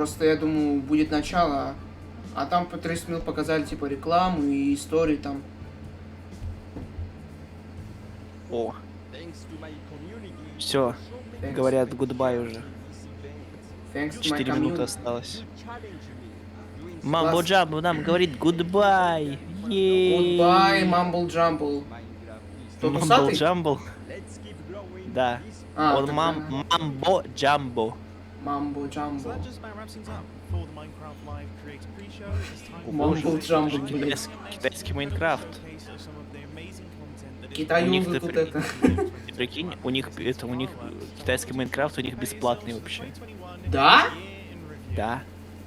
просто я думаю, будет начало. А там по 30 минут показали, типа, рекламу и истории там. О. Все. Говорят, гудбай уже. 4 минуты осталось. Мамбо Джамбо нам говорит гудбай. Гудбай, Мамбл Джамбл. Тот Мамбл усатый? Джамбл? Да. Он Мамбо Джамбо. Мамбо Джамбо. Мамбо Джамбо. Китайский Майнкрафт. Китаюзы тут это. Прикинь, у них китайский Майнкрафт у них бесплатный вообще. Да? Да.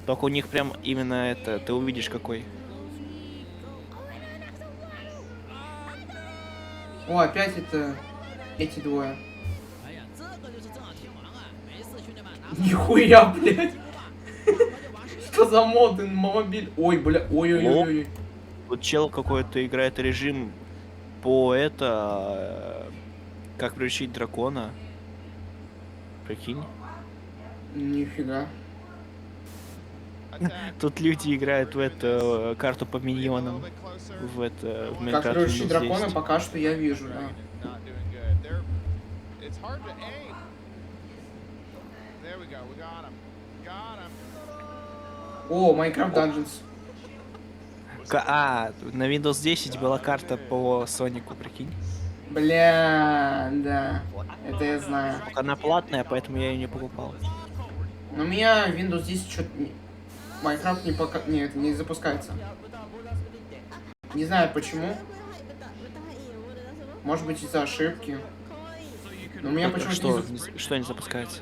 Только у них прям именно это, ты увидишь какой. О, опять это эти двое. Нихуя, блядь. Что за моды на мобиль? Ой, бля, ой-ой-ой. Вот чел какой-то играет режим по как приручить дракона. Прикинь. Нифига. Тут люди играют в эту карту по миньонам. В Как приручить дракона пока что я вижу, да. О, Minecraft Dungeons. На Windows 10 была карта по Сонику, прикинь. Бля, да. Это я знаю. Она платная, поэтому я ее не покупал. Но у меня Windows 10 что-то... Minecraft не запускается. Не знаю почему. Может быть из-за ошибки. Но у меня почему-то что не запускается?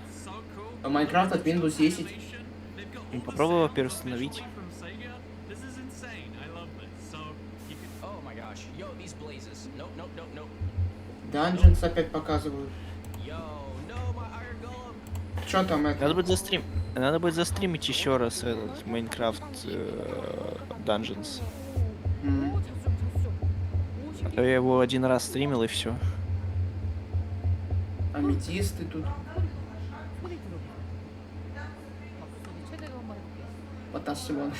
Minecraft от Windows 10. Попробуй его переустановить. Dungeons опять показывают. Что там это? Надо будет застримить еще раз этот Minecraft Dungeons. А то я его один раз стримил и все. Аметисты тут. Потасивон.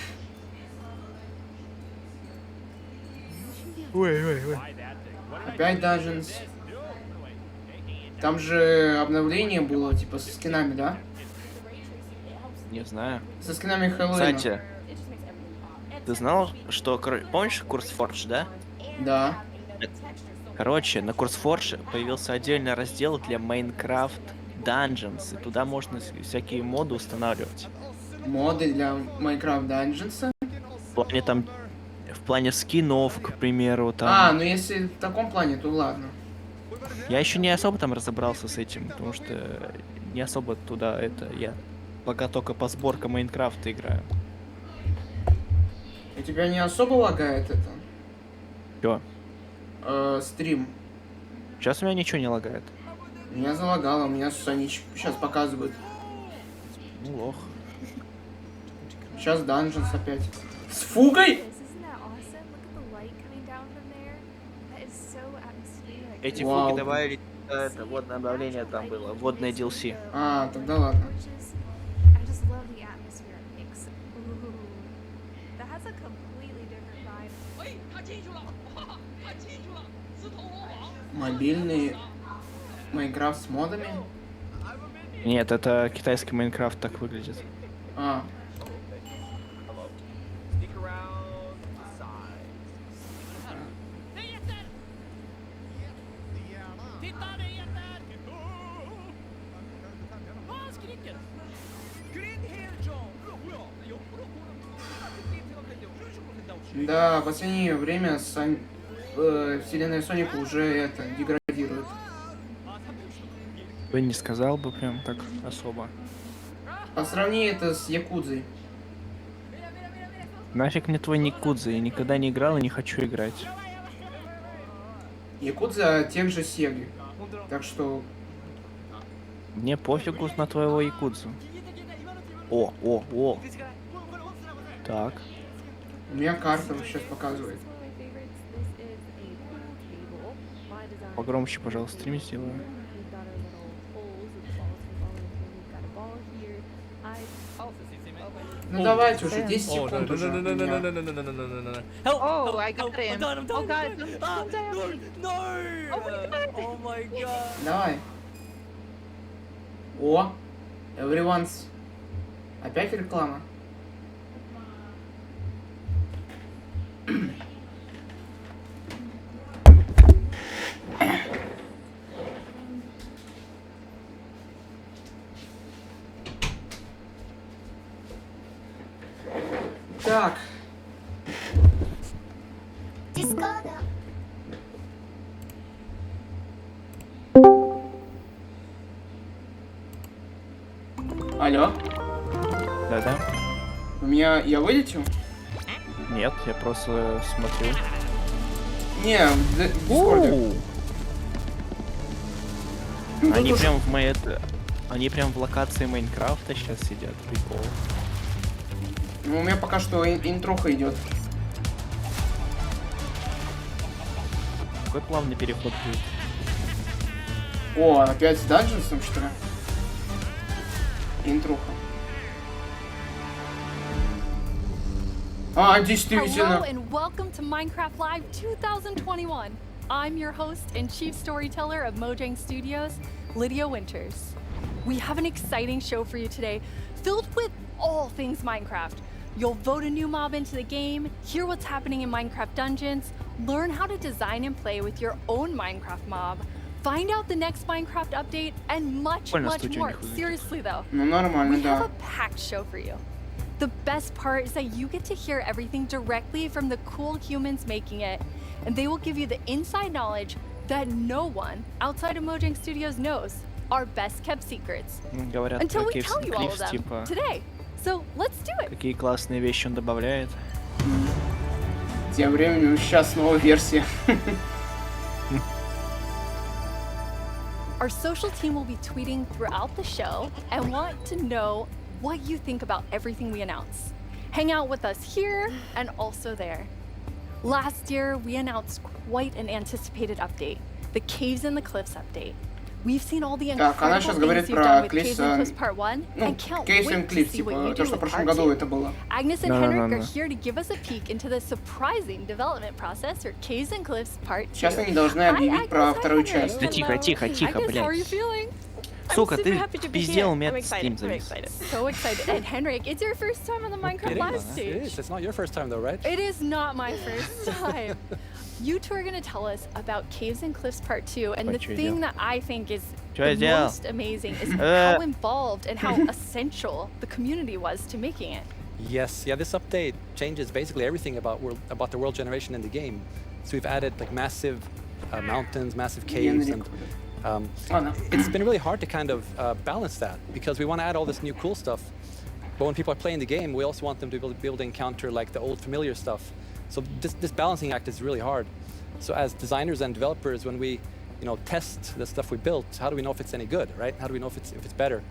Ой. Опять Dungeons. Там же обновление было, типа, со скинами, да? Не знаю. Со скинами Хэллоуина. Кстати, ты знал, что... Помнишь курс Forge, да? Да. Короче, на курс Forge появился отдельный раздел для Minecraft Dungeons. И туда можно всякие моды устанавливать. Моды для Minecraft Dungeons? В плане скинов, к примеру, там... ну если в таком плане, то ладно. Я еще не особо там разобрался с этим, потому что не особо туда я пока только по сборкам Майнкрафта играю. И тебя не особо лагает это? Чё? Стрим. Сейчас у меня ничего не лагает. Меня залагало, у меня они сейчас показывают. Ну, лох. Сейчас Dungeons опять. С фугой? Эти фуги добавили, это водное обновление там было, водное DLC. Тогда ладно. Мобильный Майнкрафт с модами? Нет, это китайский Майнкрафт так выглядит. Да, в последнее время вселенная Соника уже деградирует. Вы не сказал бы прям так особо. По сравнению это с Якудзой. Нафиг мне твой Якудза, я никогда не играл и не хочу играть. Якудза тех же Сеги. Так что... Мне пофигу на твоего Якудзу. О. Так. У меня карта сейчас показывает. Погромче, пожалуйста, стрим сделаю. Ну давайте уже, 10 Oh, no, секунд no, уже. no, no, у no, меня. no, no, no, no, no, no, no, no, no. Help! Oh, help, I got help, him. I'm done, I'm Oh done, God, I'm done. don't die on me. No! Oh my God. Oh my god! Давай. О, everyone's. Опять реклама. Так. Алло, Да-да. у меня... Я вылетел? Нет, я просто смотрю. Не, в Дискорде. Оу! Ну, тут Они уж- прям в моей... Они прям в локации Майнкрафта сейчас сидят. Прикол. Ну, у меня пока что интроха идет. Какой плавный переход будет. О, опять с данженсом, что ли? Интроха. А, Hello действительно. and welcome to Minecraft Live 2021. I'm your host and chief storyteller of Mojang Studios, Lydia Winters. We have an exciting show for you today, filled with all things Minecraft. You'll vote a new mob into the game, hear what's happening in Minecraft dungeons, learn how to design and play with your own Minecraft mob, find out the next Minecraft update, and much, Прикольно much студия у more. них выглядит. Seriously though. Ну, нормально, We have да. a packed show for you. The best part is that you get to hear everything directly from the cool humans making it, and they will give you the inside knowledge that no one outside of Mojang Studios knows, our best kept secrets, Говорят, until про we tell you all of Cliffs, them типа, today. So let's do it. какие классные вещи он добавляет. Тем временем сейчас новая версия. Our social team will be tweeting throughout the show and want to know what you think about everything we announce. Hang out with us here and also there. Last year, we announced quite an anticipated update, the Caves and the Cliffs update. We've seen all the Так, она incredible сейчас things говорит you've про done with Cliffs, Caves and Cliffs Part 1 Ну, and can't Кейс wait and to Cliff, see what типа, you то, do что в with прошлом Part году 2. это было. Agnes and No, no, Henrik no, are no. here to give us a peek into the surprising development process for Caves and Cliffs Part 2. Сейчас они должны Hi, объявить про Agnes, hi, вторую Henrik. часть. Да тихо, тихо, тихо, Agnes, how are you блядь. feeling? Сука, super ты happy to be пиздел, у here. меня I'm стрим excited, very завис. excited. So excited. And Henrik, it's your first time on the Minecraft It Live is. stage. It is. It's not your first time though, right? It is not my first time. You two are going to tell us about Caves and Cliffs Part 2, and the What you thing do? that I think is Что the я делал? most amazing is how involved and how essential the community was to making it. Yes. Yeah. This update changes basically everything about the world generation in the game. So we've added like massive mountains, massive caves, and Ладно. it's been really hard to kind of balance that because we want to add all this new cool stuff, but when people are playing the game, we also want them to be able to encounter like the old familiar stuff. So this balancing act is really hard. So as designers and developers, when we test the stuff we built, how do we know if it's any good, right? How do we know if it's better?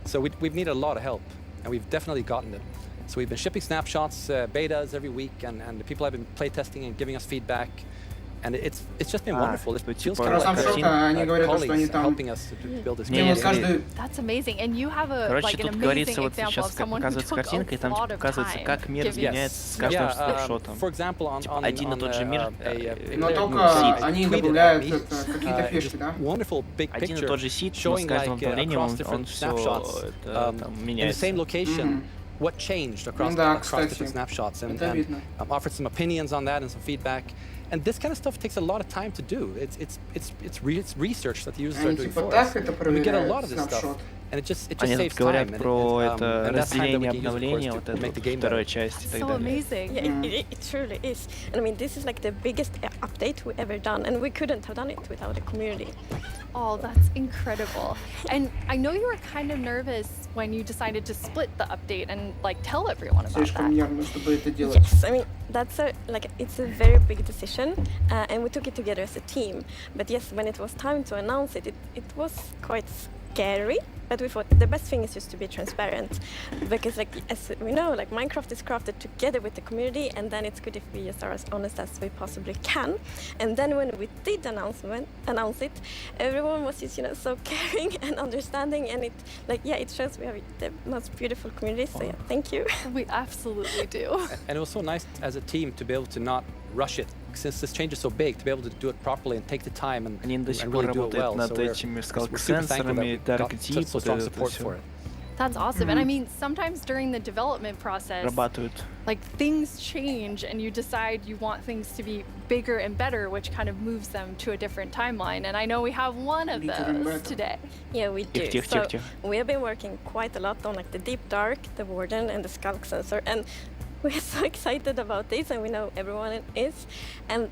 So we've needed a lot of help, and we've definitely gotten it. So we've been shipping snapshots, betas every week, and the people have been play testing and giving us feedback. And it's just been wonderful. It feels kind of Просто like там они говорят, что они colleagues там... helping us to build this Не, Мне game. вот каждый... That's amazing. And you have a Короче, like an тут amazing говорится, вот example of сейчас someone who показывается took картинка, и a там lot of показывается, time как мир giving изменяется с каждым Yeah, снапшотом. for example, on Один и тот же мир, Но Ну, только сид. они tweeted добавляют at me, это, какие-то фишки, да? wonderful big Один и picture тот же сид, но с showing каждым like обновлением across он different все snapshots там in the меняется. same location. What changed across, да, across кстати, different snapshots, and это видно. offered some opinions on that and some feedback. And this kind of stuff takes a lot of time to do. It's research that the users are Они doing типа for us. так это And we get a lot проверяют, of this stuff, снапшот. and it just Они saves тут говорят time. про это and that's time that we разделение can use, of course, обновления, вот to make это the game второй better. части и так So далее. amazing. Yeah, it truly is. And I mean, this is like the biggest update we ever done, and we couldn't have done it without the community. Oh, that's incredible. And I know you were kind of nervous when you decided to split the update and like tell everyone about Слишком that. нервно, чтобы это делать. Yes, I mean that's it's a very big decision, and we took it together as a team. But yes, when it was time to announce it, it was quite scary. but we thought the best thing is just to be transparent, because like as we know, like Minecraft is crafted together with the community, and then it's good if we just are as honest as we possibly can. And then when we did announce it, everyone was just so caring and understanding, and it it shows we have the most beautiful community. So yeah, thank you. We absolutely do. And it was so nice as a team to be able to not rush it, since this change is so big, to be able to do it properly and take the time and Они до сих and пор really do it well. работают над So этими we're super thankful that скалк-сенсорами, we got Dark such Deep, so вот strong это support всё. for it. That's awesome. And I mean, sometimes during the development process, Работают. like things change and you decide you want things to be bigger and better, which kind of moves them to a different timeline. And I know we have one of Bigger and those better. today. Yeah, we do. Тихо, So тихо. we have been working quite a lot on like the deep dark, the warden, and the skulk sensor, and we're so excited about this, and we know everyone is. And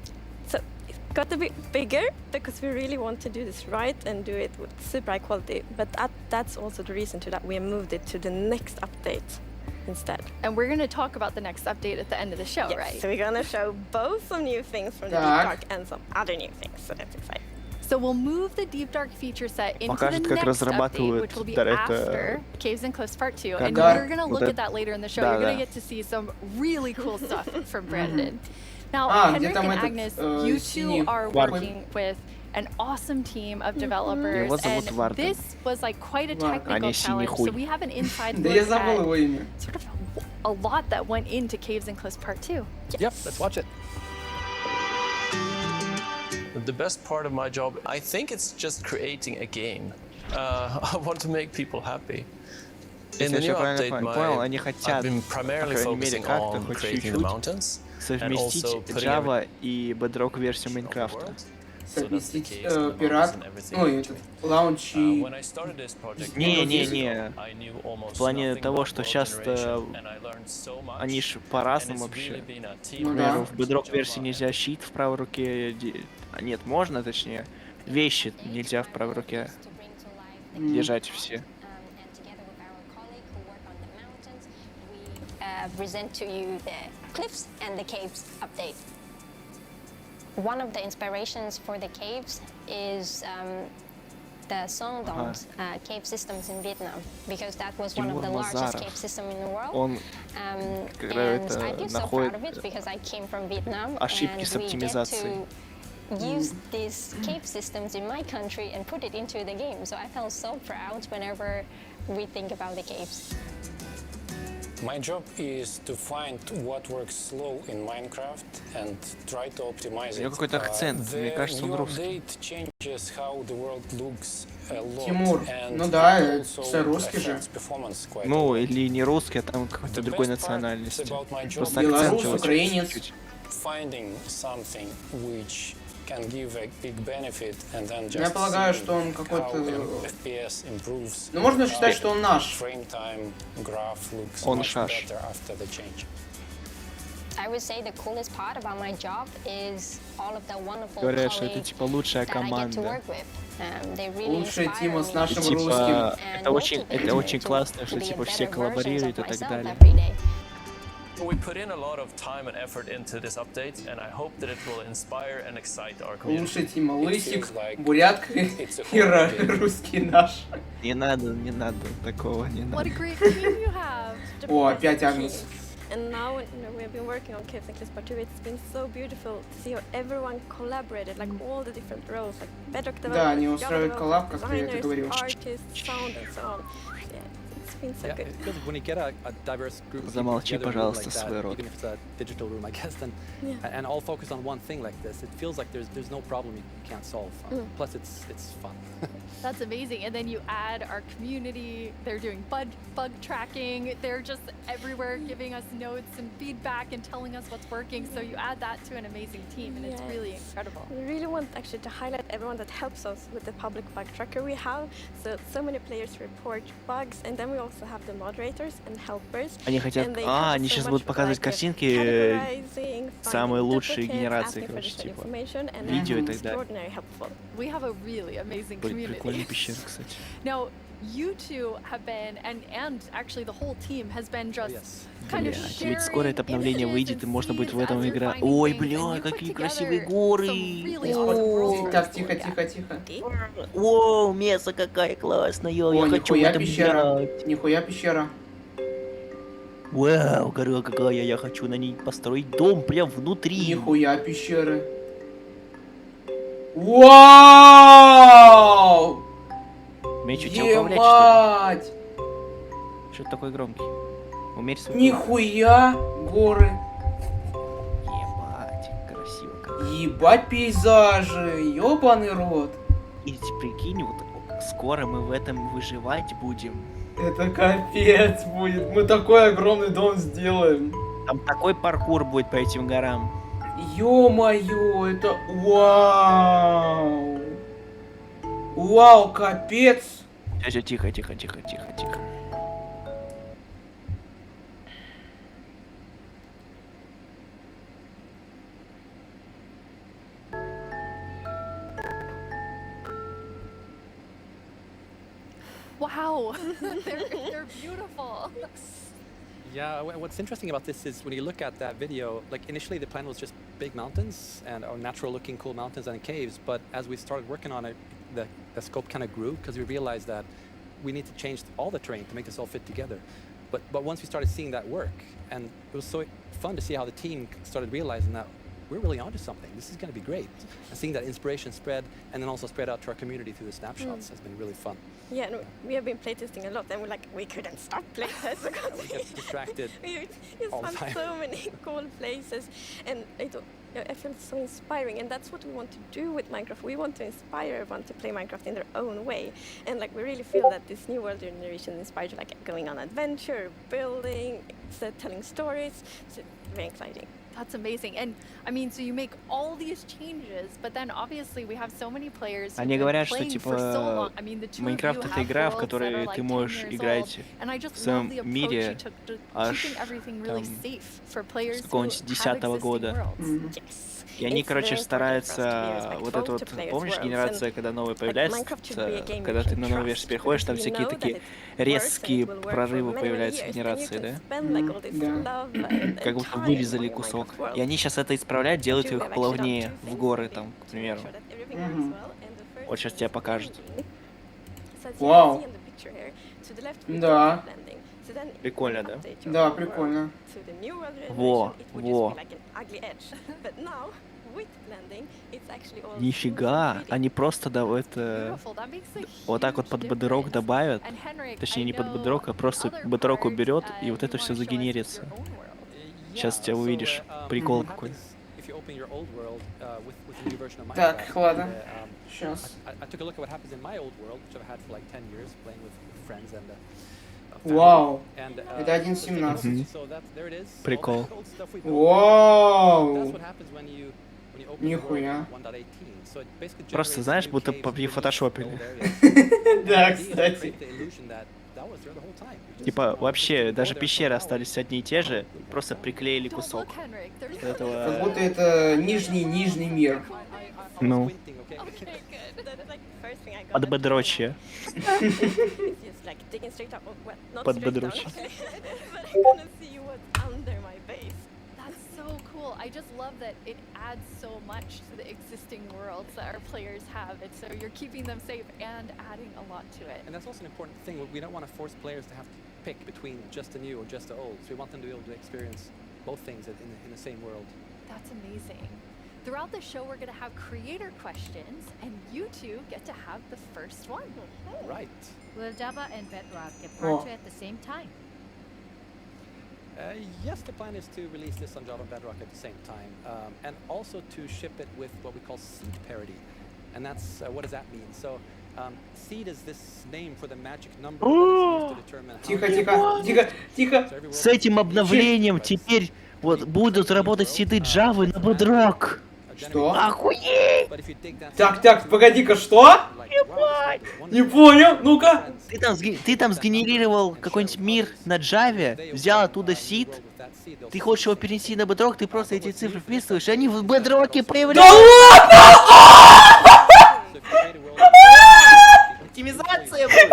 so it got a bit bigger because we really want to do this right and do it with super high quality. But that's also the reason to that we moved it to the next update instead. And we're going to talk about the next update at the end of the show, Yes, right? so we're gonna show both some new things from the deep Так. dark and some other new things. So that's exciting. So we'll move the Deep Dark feature set into the Покажет, как next update, разрабатывают which will be это- after Caves and Cliffs Part 2. And Да. you're going to Вот look это- at that later in the show. Да, You're going да. to get to see some really cool stuff from Brandon. Now, где Henrik там and этот, Agnes, you синий two are Вард? working with an awesome team of developers, Его зовут and Вард. this was like quite a Вард. technical А не синий challenge. хуй. So we have an inside Да look я забыл at его имя. sort of a lot that went into Caves and Cliffs Part 2. Yep, let's watch it. The best part of my job, I think it's just creating a game. I want to make people happy. In Если the я new правильно update, понял, они I've хотят, been по primarily крайней мере, focusing как-то on хоть creating the чуть-чуть mountains and совместить also putting Java и Bedrock версию Майнкрафта. Совместить пират, этот, лаунч и... When I started this project, Не-не-не. I knew almost В плане nothing того, about что world сейчас generation, and I learned so much, они ж and по-разному it's вообще. really been a team Ну Например, да. в Bedrock версии нельзя щит в правой руке. Нет, можно, точнее. Вещи нельзя в правой руке держать все. And together with our colleague who work on the mountains, we present to you the cliffs and the caves update. One of the inspirations for the caves is the Songdong's cave systems in Vietnam, because that was one of the Тимур largest Назаров. cave systems in the world. Он когда And это I feel so находит proud of it because I came from Vietnam, ошибки and с we get оптимизацией. to use these cave systems in my country and put it into the game. So I felt so proud whenever we think about the caves. My job is to find what works slow in Minecraft and try to optimize У него it. какой-то акцент, мне The кажется, он new русский. update changes how the world looks a lot, Тимур, and ну да, it also это русский же. affects performance quite a Ну, lot. или не русский, а там какой-то The другой best part национальности. about my job Просто is акцент Белорус, его украинец. чуть-чуть. finding something which can give a big benefit and then just Я полагаю, seeing что он how какой-то... FPS improves. Ну, можно how считать, что он наш. Frame time graph looks Он much шаш. better after the change. I would say the coolest part about my job is all of the wonderful Говорят, что это colleagues типа лучшая that I get to команда. work with. They really Лучшая inspire тема с me нашим Типа, русским. and это очень motivate me to классно, что be a типа все better versions коллаборируют и of так myself далее. every day. We put in a lot of time and effort into this update, and I hope that it will inspire and excite our community. Лучшая тема Лысик, feels like бурятка it's a и holiday. русский наш. Не надо, такого не What a надо. great team you have. The О, best опять team. Агнес. And now we've been working on Caves and Cliffs Part 2. It's been so beautiful to see how everyone collaborated, like all the different roles, like bedrock Да, они developers, Java устраивают коллаб, как ты это designers, говорил. artists, sound and so on. Yeah, it's been so Yeah, good. it feels like when you get a diverse group of people Замолчи, together in a room пожалуйста, like that, свой рот. even if it's a digital room, I guess, then Yeah. and all focused on one thing like this, it feels like there's no problem you can't solve. Plus, it's fun. That's amazing. And then you add our community. They're doing bug tracking. They're just everywhere giving us notes and feedback and telling us what's working. So you add that to an amazing team, and it's Yes. really incredible. We really want actually to highlight everyone that helps us with the public bug tracker we have. So many players report bugs, and then we also have the moderators and helpers. Они хотят... And they help они so сейчас much будут with, показывать like, картинки categorizing, самые finding лучшие duplicates, генерации, asking for короче, additional типа. information, and Видео и it's так далее. extraordinarily helpful. We have a really amazing Будет community. прикольная пещера, кстати. Now, you two have been, and actually the whole team has been just yes. kind of Блядь, ведь скоро это sharing обновление images выйдет, и and можно будет в scenes этом as you're играть. finding Ой, things, and бля, you put какие together красивые some горы! really awesome worlds for Так, us. тихо, Yeah. тихо, тихо. О, место какая классная, О, я хочу в нихуя этом пещера. играть. Нихуя пещера. Вау, гора какая, я хочу на ней построить дом прям внутри. Нихуя пещеры. Вау! Мне что, тебя управлять, что Ебать! ли? Что ты такой громкий? Умерь свой голос. Нихуя горы. Ебать, красиво как. Ебать пейзажи. Ёбаный рот. И прикинь, вот скоро мы в этом выживать будем. Это капец будет. Мы такой огромный дом сделаем. Там такой паркур будет по этим горам. Ё-моё, это вау. Вау, капец. Тихо, тихо, тихо, тихо, тихо, тихо. Wow, they're beautiful. Yeah, what's interesting about this is when you look at that video, like initially the plan was just big mountains and or natural looking cool mountains and caves, but as we started working on it, the scope kind of grew because we realized that we need to change all the terrain to make this all fit together. But once we started seeing that work, and it was so fun to see how the team started realizing that we're really onto something. This is going to be great. And seeing that inspiration spread and then also spread out to our community through the snapshots has been really fun. Yeah, no, we have been playtesting a lot, and we couldn't stop playtesting because We get distracted we just all the found time. so many cool places, and I feel so inspiring, and that's what we want to do with Minecraft. We want to inspire everyone to play Minecraft in their own way, and like we really feel that this new world generation inspires like going on adventure, building, telling stories. So very exciting. That's amazing. And I mean, so you make all these changes, but then obviously we have so many players who've Они been говорят, что playing for so long. типа I mean, the two of you Майнкрафт это have игра, в worlds that которой are like ты 10 можешь years играть old, and I just в love своем the approach мире you took to аж keeping everything really там safe for players с who какого-нибудь have 10-го existing года. worlds. Yes. И они, It's короче, very important for us to be стараются, вот это respectful вот, to players' помнишь, worlds, генерация, and когда новая Minecraft появляется, should be a game когда you ты can на новую версию trust, переходишь, because там you всякие know that такие it works резкие and it will work for прорывы many, many появляются в years, and you генерации, can да? spend, like, all this Да. love and Как будто time вырезали on your кусок. Minecraft world. И они сейчас это исправляют, делают Do их we have actually done плавнее two в things горы, to там, к make примеру. sure that everything works well, and the first Вот сейчас thing тебе is покажут. blending. So as you Вау. can see in the picture here, to the left we Да. do blending. So then Прикольно, when да? you update your Да, world прикольно. to the new world Во, generation, it would во. just be like an ugly edge. But now, with blending, it's actually all Нифига, smooth and они просто это Beautiful. That makes a вот так вот huge под бодерок difference. добавят, And Henrik, точнее I не под know бодерок, а просто other бодерок part, уберет, и you вот это wanna все show us загенерится. your own world. Сейчас тебя увидишь. Прикол какой. If you open your old world with the new version of Так, Minecraft, ладно. and, Сейчас. I took a look at what happens in my old world, which I've had for like 10 years, playing with friends and family. Вау. And, Это 1.17. so there it is. Прикол. All the old stuff we built. That's Вау. what happens when you open the world Нихуя. in 1.18. So it basically Просто, generates знаешь, new будто caves пофотошопили. beneath old areas. Да, And the idea is to кстати. create the illusion that was there the whole time. You just, Типа вообще go даже there for пещеры an hour. остались одни и те же, просто приклеили Don't кусок look, Henrik. There's Как этого. будто это нижний мир. Ну. Squinting, okay? Okay, good. That's like the first thing I got. Под бодрочье. It's just like digging straight up. Well, not Под straight down, бодрочье. but I want to see what's under my base. That's so cool. I just love that it adds so much to the existing worlds that our players have. And so you're keeping them safe and adding a lot to it. And that's also an important thing. We don't want to force players to have to pick between just the new or just the old. So we want them to be able to experience both things in the same world. That's amazing. Throughout the show, we're going to have creator questions, and you two get to have the first one. Right. Will Java and Bedrock get Oh. part 2 at the same time? Yes, the plan is to release this on Java and Bedrock at the same time, and also to ship it with what we call seed parity. And that's what does that mean? So, seed is this name for the magic number that is used to determine how Тихо, many тихо, worlds- тихо, тихо. So every world С этим is обновлением by this теперь вот будут работать сиды Java на бодрок. Что? Охуеть! But if you dig that Так, seed так, out, погоди-ка, что? you're like, wow, this world is Не wonderful. понял, ну-ка. Ты там сгенерировал какой-нибудь мир на Java, взял оттуда сид, ты хочешь его перенести на бодрок, ты просто эти цифры вписываешь, и они в бодроке Да появляются. ладно! Оптимизация будет!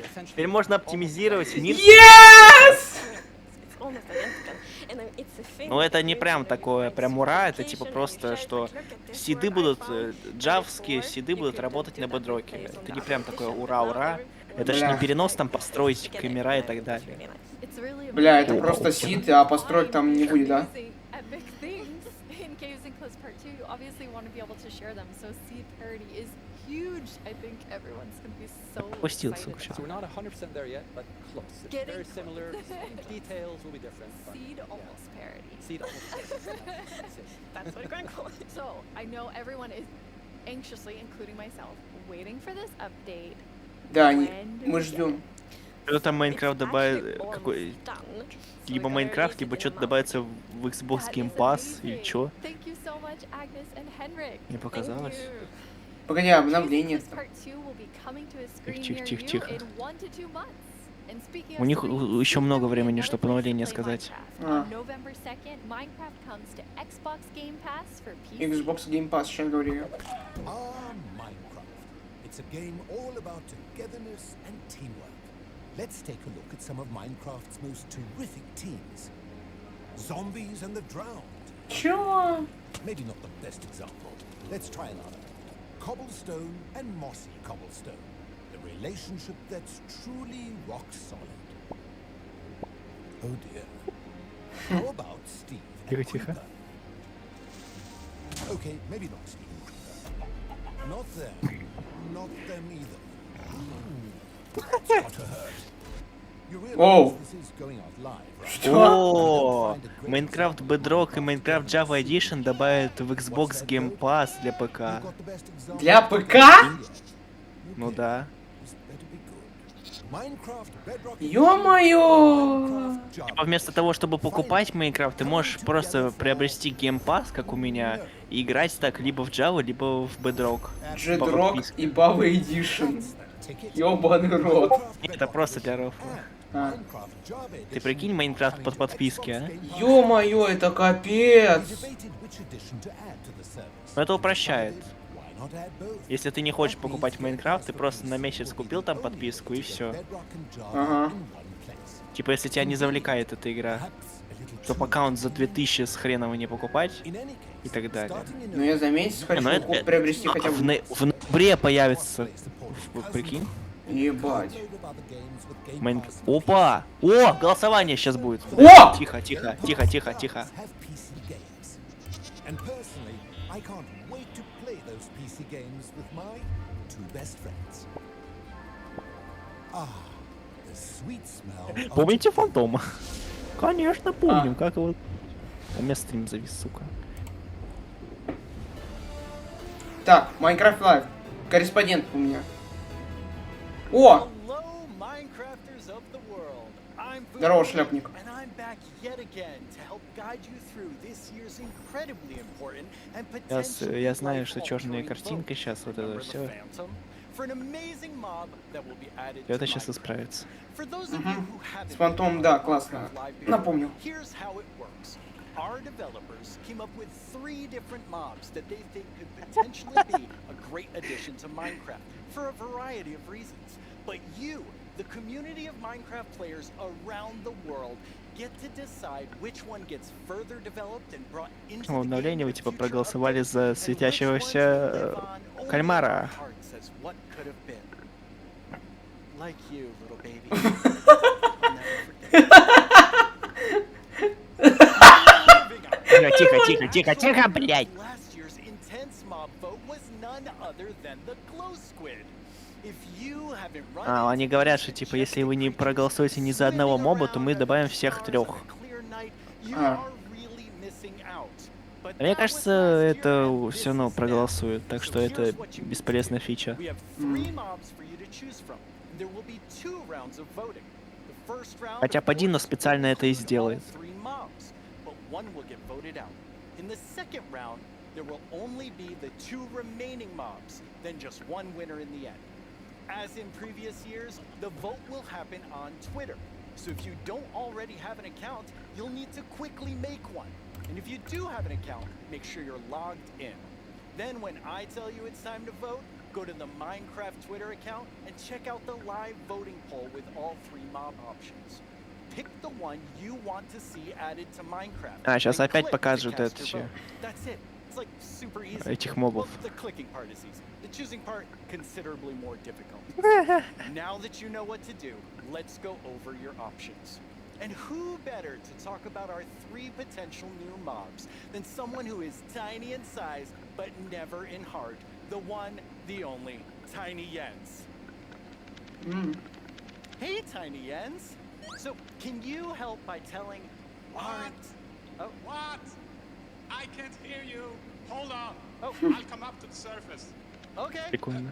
essentially Теперь можно оптимизировать мир. Yes! It's almost identical. And it's a thing Но это that не you прям when you такое, find прям ура, это типа specification and you просто, share, что like, look at this сиды word I будут, found, and джавские before сиды you будут couldn't работать do на that with бедроке. plays on Это the не прям такое application, but ура-ура. now Это ж Бля. не перенос там everyone построить together камера и and так it's далее. really nice. It's really Бля, это amazing. просто сид, а построить там не будет, да? Amazing epic things in Caves and Cliffs Part 2. You obviously want to be able to share them. So seed parity is huge. I think everyone's going to be so Опустился excited. вообще. So we're not 100% there yet, but close. It's Getting very similar. Details will be different. But Seed almost parity. seed almost parity. That's it. That's what we're going for. So I know everyone is anxiously, including myself, waiting for this update. Да, When do мы we ждем. Что там Майнкрафт It's добавит, actually какой, almost done. So либо we gotta Майнкрафт, release либо it in что-то a month. добавится в Xbox That Game is Pass, или amazing. чё? Thank you so much, Agnes and Henrik. Мне показалось. Thank you. Погоди, обновление. Caves and Cliffs Part 2 will be coming to a screen Тихо, near тихо, you тихо. in 1 to 2 months. And speaking У of них screens, еще soon много there'll be времени, another чтобы place to обновление play сказать. Minecraft. А. On November 2nd, Minecraft comes to Xbox Game Pass for PC. Xbox Game Pass, сейчас говорю. Minecraft. It's a game all about togetherness and teamwork. Let's take a look at some of Minecraft's most terrific teams. Zombies and the Drowned. Чё? Maybe not the best example. Let's try another. Cobblestone and Mossy Cobblestone. The relationship that's truly rock solid. Oh dear. How about Steve and Тихо, тихо. Creeper? Okay, maybe not Steve and Creeper. Not them. Not them either. That's gotta hurt. You Whoa. realize this is going out live, right? О, Майнкрафт Bedrock и Майнкрафт Java Edition добавят в Xbox Game Pass для ПК. You've got the best example. Для ПК? Ну да. This better be good. Minecraft Bedrock Ё-моё! Minecraft Java. Типа вместо того, чтобы покупать Майнкрафт, ты можешь просто приобрести Game Pass, как у меня, и играть так либо в Java, либо в Bedrock. По Джедрок подписке. и Бава Эдишн. Ticket. Ёбаный рот. Это просто для рофла. А. Minecraft Java Ты Edition прикинь Майнкрафт под подписки, а? Ё-моё, это капец. debated which edition to add to the service. Но это упрощает. Why not add both? Если ты не хочешь покупать Майнкрафт, ты просто на месяц купил там подписку и все. Bedrock and Java Ага. in one place. Типа если тебя не завлекает эта игра, Perhaps a little то аккаунт за 2000 с хреново не покупать In any и case, так далее. starting in Ну я за месяц хочу Но это- приобрести хотя в, бы. в ноябре появится, прикинь, Ебать. download of other games with Game Майн... Pass Опа! О, голосование сейчас будет. О! Тихо, тихо, тихо, тихо, тихо. have PC games. And personally, I can't wait to play those PC games with my two best friends. Ah, the sweet smell of Помните Фантома? Конечно, помним, как его... У меня стрим завис, сука. Так, Майнкрафт Лайв. Корреспондент у меня. О! Hello, Minecrafters of the world. I'm Здорово, шляпник. and I'm back yet again to help guide you through this year's incredibly important and potentially Я знаю, что life-altering черная vote. картинка сейчас, вот это Remember the все. Phantom? For an amazing mob that will be added Это to сейчас Minecraft. исправится. For those of you who haven't С Фантомом, been да, on классно. Minecraft Live before, Напомню. Here's how it works. Our developers came up with 3 different mobs that they think could potentially be a great addition to Minecraft for a variety of reasons. But you, the community of Minecraft players around the world, get to decide which one gets further developed and brought into В the обновлении game вы with типа future проголосовали updates, за and which ones светящегося will live on only кальмара. in our hearts as what could have been. Like you, little baby. I'll never forget. Тихо, тихо, тихо, тихо, блядь! Last year's intense mob vote was none other than the glow squid. If you haven't run А, они into говорят, these что типа если majestic вы не creatures проголосуете ни за одного swimming моба, то мы around добавим under the всех stars 3. on a clear night, you А. are really missing out. But Мне that кажется, was last year, это and все this равно is now. проголосуют, так So что here's это what you need to бесполезная do. фича. We have 3 mobs for you to choose from. And there will be 2 rounds of voting. The first round, Хотя of Падино course, специально will это и include all сделает. 3 mobs, but one will get voted out. In the second round, there will only be the 2 remaining mobs, then just one winner in the end. As in previous years, the vote will happen on Twitter. So if you don't already have an account, you'll need to quickly make one. And if you do have an account, make sure you're logged in. Then when I tell you it's time to vote, go to the Minecraft Twitter account and check out the live voting poll with all 3 mob options. Pick the one you want to see added to Minecraft. А, сейчас and опять click to покажут cast your эти vote. That's it. It's like super easy. этих мобов. Well, the clicking part is easy. The choosing part considerably more difficult. Now that you know what to do, let's go over your options. And who better to talk about our 3 potential new mobs than someone who is tiny in size but never in heart, the one, the only, Tiny Jens. Hey, Tiny Jens. So, can you help by telling our... Oh. What? I can't hear you. Hold on. Oh. I'll come up to the surface. Okay. Прикольно.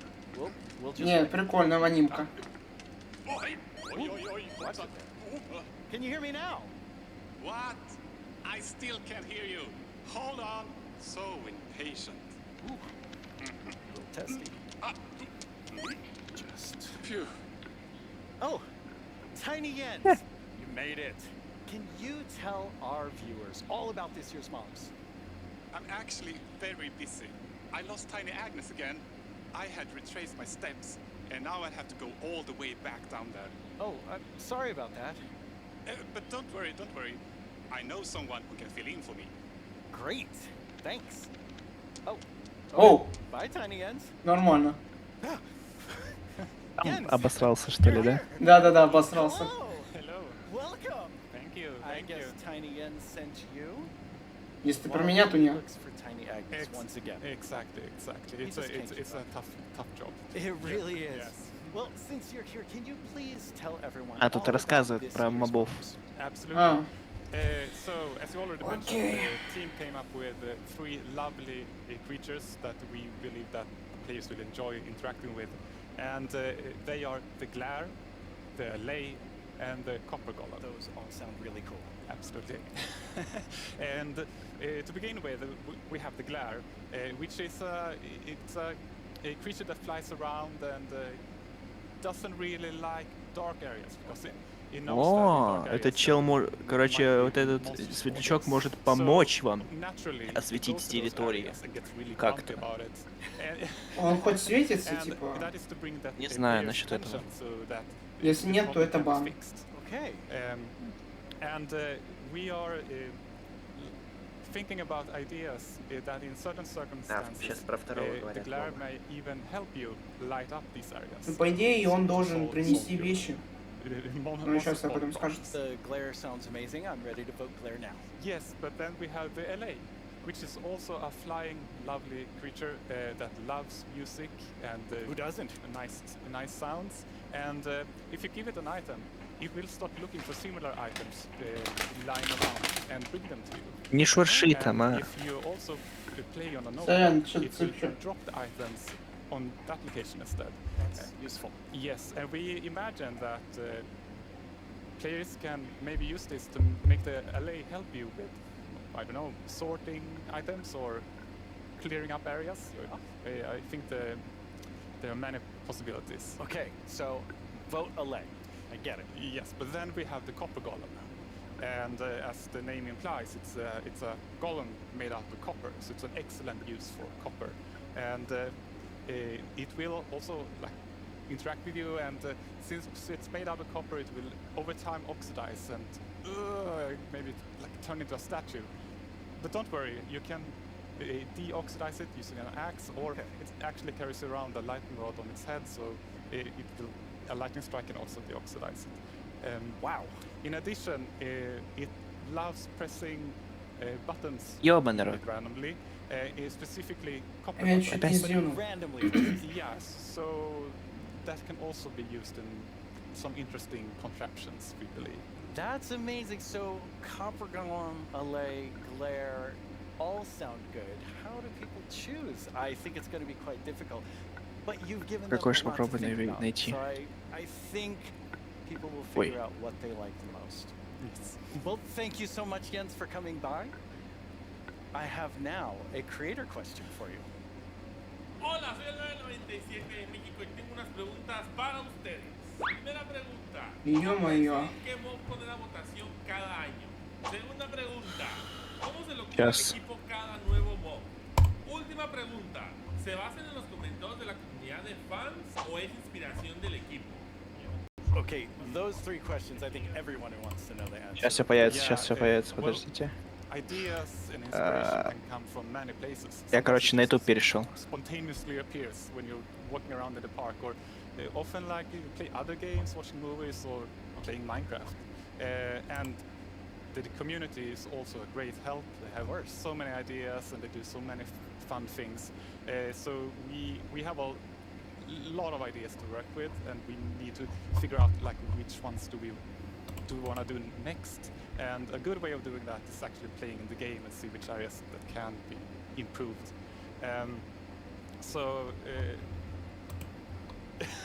We'll just Не, прикольная анимка. Oi, oi, oi, oi. What? Can you hear me now? What? I still can't hear you. Hold on. So impatient. Ooh. A little testy. Just... Phew. Oh, Tiny Jens. You made it. Can you tell our viewers all about this year's mobs? I'm actually very busy. I lost Tiny Agnes again. I had retraced my steps, and now I have to go all the way back down there. Oh, I'm sorry about that. But don't worry, don't worry. I know someone who can fill in for me. Great. Thanks. Oh. Оу, Bye, Tiny Jens. нормально. Там обосрался, что ли, да? Да-да-да, обосрался. Hello. Welcome. Thank you, I thank guess you. Tiny Jens sent you. Если ты про меня, то нет. Looks for Tiny Agnes once again. Exactly. It's a tough job. It really is. Yes. Well, since you're here, can you please tell everyone А, тут all about рассказывают this про year's мобов. mobs? Absolutely. So, as you already mentioned, the team came up with 3 lovely creatures that we believe that players will enjoy interacting with. And they are the Glare, the Lay, and the Copper Golem. Those all sound really cool. Absolutely. And to begin with, we have the Glare, which is it's a creature that flies around and doesn't really like dark areas because it knows О, that in dark этот areas, чел, короче, might be вот этот monsters светлячок spawning. может So, помочь вам naturally, it осветить goes to those территории. areas and gets really Как-то. grumpy about it. And- Он хоть светится, and типа. that is to bring that Не знаю player's насчет этого. attention so that Если the нет, то problem это can be бан. fixed. Okay. And we are thinking about ideas that in certain circumstances сейчас про второго the говорят glare моба. may even help you light up these areas. Ну, по идее, он должен So- принести so- вещи. Ну, сейчас об этом скажет. The glare sounds amazing. I'm ready to vote glare now. Yes, but then we have the LA, which is also a flying, lovely creature that loves music and Who doesn't? nice sounds. And if you give it an item, it will start looking for similar items lying around and bring them to you. Не шурши там, And а. if you also play on a node, Сорян, it will цып-цып. drop the items on that location instead. That's useful. Yes, and we imagine that players can maybe use this to make the LA help you with, I don't know, sorting items or clearing up areas. I think there are many possibilities. Okay, so vote a leg. I get it. Yes, but then we have the Copper Golem. And as the name implies, it's a golem made out of copper, so it's an excellent use for copper. And it will also like interact with you, and since it's made out of copper, it will over time oxidize and maybe like turn into a statue. But don't worry, you can deoxidize it using an axe, or it actually carries around a lightning rod on its head, so a lightning strike can also deoxidize it. Wow. In addition, it loves pressing buttons Ёбаный рот. randomly, specifically copper Я buttons. чуть не сдвинул. Randomly. Yes, so that can also be used in some interesting contraptions, we believe. That's amazing. So copper golem, allay, glare, all sound good. How do people choose? I think it's going to be quite difficult. But you've given them a Какой ж lot to попробуй think about. найти. So I think people will Ой. figure out what they like the most. Yes. Well, thank you so much, Jens, for coming by. I have now a creator question for you. Hola, soy el 997 de México y tengo unas preguntas para ustedes. Primera pregunta. Ё-моё. ¿Qué mob ponen a votación cada año? Segunda pregunta. ¿Cómo se le ocurre Yes. al equipo cada nuevo mob? Última pregunta. ¿Se basan en los comentarios de la comunidad de fans o es inspiración del equipo? Okay, those three questions, I think everyone wants to know the answer. Сейчас все появится, подождите. Ideas and inspiration can come from many places. Я, короче, на YouTube перешел. Spontaneously appears when you're walking around in the park, or often like you play other games, watching movies, or playing Minecraft. And the community is also a great help. They have so many ideas and they do so many fun things. So we have a lot of ideas to work with, and we need to figure out like which ones do we want to do next. And a good way of doing that is actually playing in the game and see which areas that can be improved.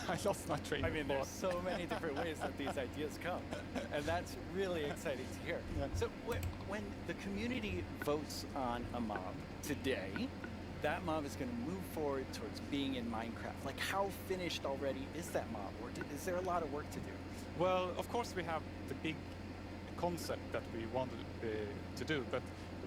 I lost my train. I mean, there's so many different ways that these ideas come, and that's really exciting to hear. Yeah. So when the community votes on a mob today, that mob is going to move forward towards being in Minecraft. Like, how finished already is that mob, or is there a lot of work to do? Well, of course we have the big concept that we wanted to do, but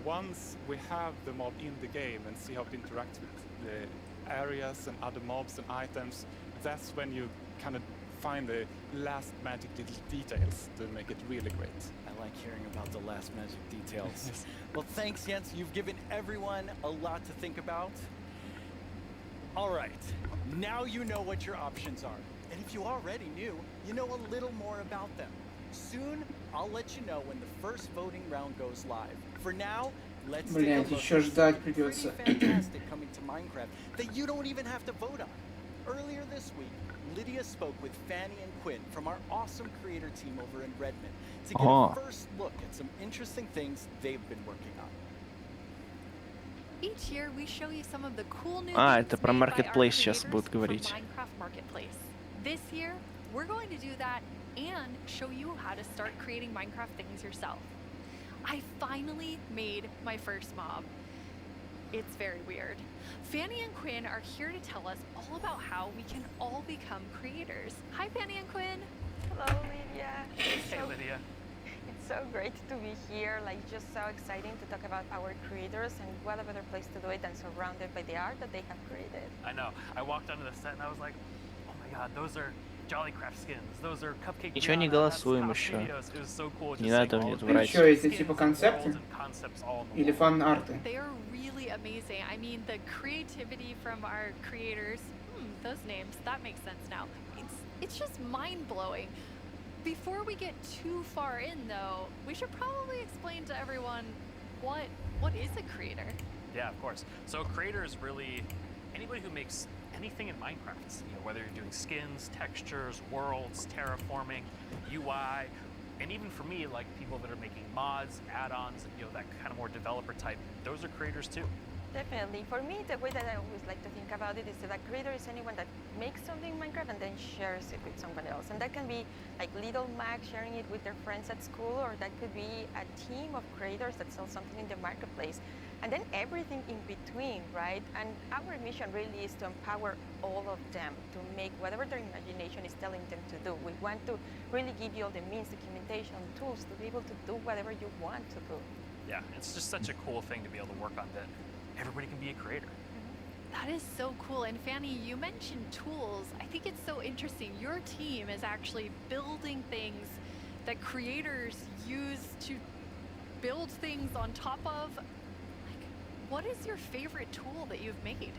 once we have the mob in the game and see how it interacts with the areas and other mobs and items, that's when you kind of find the last magic little details to make it really great. I like hearing about the last magic details. Well, thanks, Jens. You've given everyone a lot to think about. All right, now you know what your options are. And if you already knew, you know a little more about them. Soon, I'll let you know when the first voting round goes live. For now, let's take a Блядь, look еще at ждать something придется. pretty fantastic coming to Minecraft that you don't even have to vote on. Earlier this week, Lydia spoke with Fanny and Quinn from our awesome creator team over in Redmond to get a first look at some interesting things they've been working on. Each year we show you some of the cool new Это things про made by our Marketplace сейчас creators будут from говорить. Minecraft Marketplace. This year, we're going to do that and show you how to start creating Minecraft things yourself. I finally made my first mob. It's very weird. Fanny and Quinn are here to tell us all about how we can all become creators. Hi, Fanny and Quinn. Hello, Lydia. Hey, Lydia. It's so great to be here. Like, just so exciting to talk about our creators, and what a better place to do it than surrounded by the art that they have created. I know. I walked onto the set and I was like, oh my god, those are Jollycraft skins. Those are Cupcake. Ничего не голосуем еще. It was so cool. Не надо мне Ты врать. что, это типа концепты? Или фан-арты? They are really amazing. I mean, the creativity from our creators, those names, that makes sense now. It's just mind-blowing. Before we get too far in, though, we should probably explain to everyone what is a creator. Yeah, of course. So a creator is really anybody who makes anything in Minecraft. You know, whether you're doing skins, textures, worlds, terraforming, UI, and even for me, like people that are making mods, add-ons, you know, that kind of more developer type, those are creators too. Definitely. For me, the way that I always like to think about it is that a creator is anyone that makes something in Minecraft and then shares it with someone else. And that can be like little Mac sharing it with their friends at school, or that could be a team of creators that sell something in the marketplace. And then everything in between, right? And our mission really is to empower all of them to make whatever their imagination is telling them to do. We want to really give you all the means, documentation, tools to be able to do whatever you want to do. Yeah, it's just such a cool thing to be able to work on that everybody can be a creator. That is so cool. And Fanny, you mentioned tools. I think it's so interesting. Your team is actually building things that creators use to build things on top of. Like, what is your favorite tool that you've made?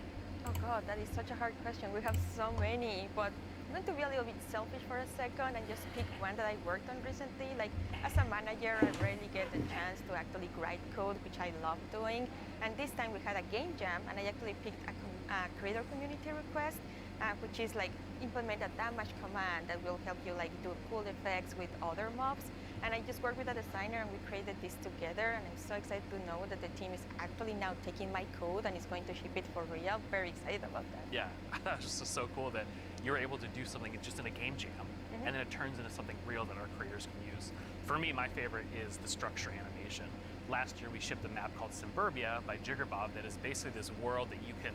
Oh God, that is such a hard question. We have so many, but I'm going to be a little bit selfish for a second and just pick one that I worked on recently. Like, as a manager, I rarely get the chance to actually write code, which I love doing. And this time we had a game jam, and I actually picked a creator community request, which is like implement a damage command that will help you like do cool effects with other mobs. And I just worked with a designer and we created this together, and I'm so excited to know that the team is actually now taking my code and is going to ship it for real. Very excited about that. Yeah, that was just so cool that you're able to do something just in a game jam, and then it turns into something real that our creators can use. For me, my favorite is the structure animation. Last year we shipped a map called Suburbia by Jiggerbob that is basically this world that you can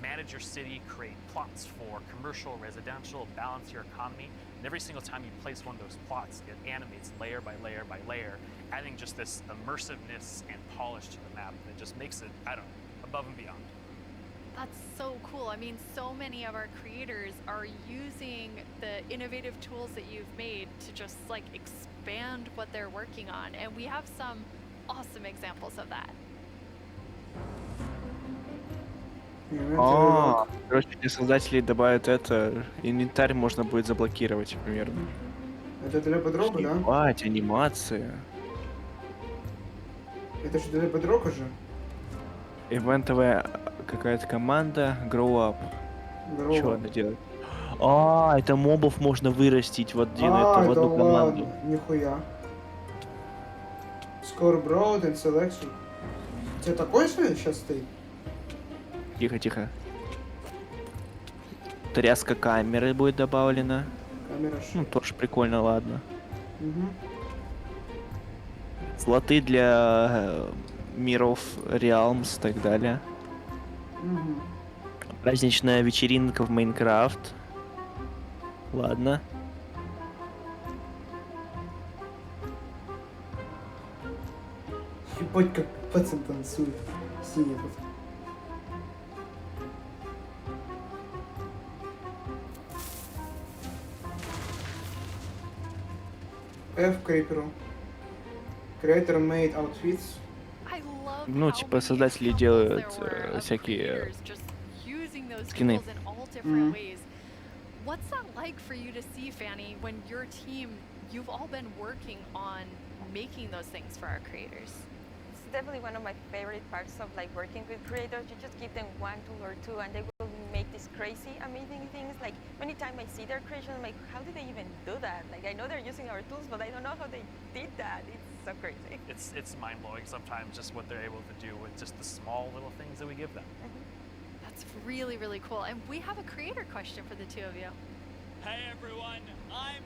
manage your city, create plots for commercial, residential, balance your economy, and every single time you place one of those plots, it animates layer by layer by layer, adding just this immersiveness and polish to the map that just makes it, I don't know, above and beyond. That's so cool. I mean, so many of our creators are using the innovative tools that you've made to just like expand what they're working on. And we have some awesome examples of that. Короче, для создателей добавят это, инвентарь можно будет заблокировать примерно. Это для подрока, да? Ебать, анимация. Это же для подрока же. Ивентовая какая-то команда, grow up. Grow Что up. она делает? Это мобов можно вырастить в одну команду. Нихуя. Score broad and selection. У тебя такой же сейчас стоит? Тихо. Тряска камеры будет добавлена. Камера тоже прикольно, ладно. Угу. Слоты для миров Realms и так далее. Угу. Праздничная вечеринка в Майнкрафт. Ладно. Ебать, как пацан танцует. Синий тут. F криперу. Creator made outfits. Ну, типа, создатели делают всякие скины. What's that like for you to see, Fanny, when your team, you've all been working on making those things for our creators? It's definitely one of my favorite parts of like working with creators. You just give them one tool or two and they will make these crazy, amazing things. Like many times I see their creation, I'm like, how did they even do that? Like I know they're using our tools, but I don't know how they did that. It's so crazy. It's mind-blowing sometimes just what they're able to do with just the small little things that we give them. That's really, really cool. And we have a creator question for the two of you. Hey everyone, I'm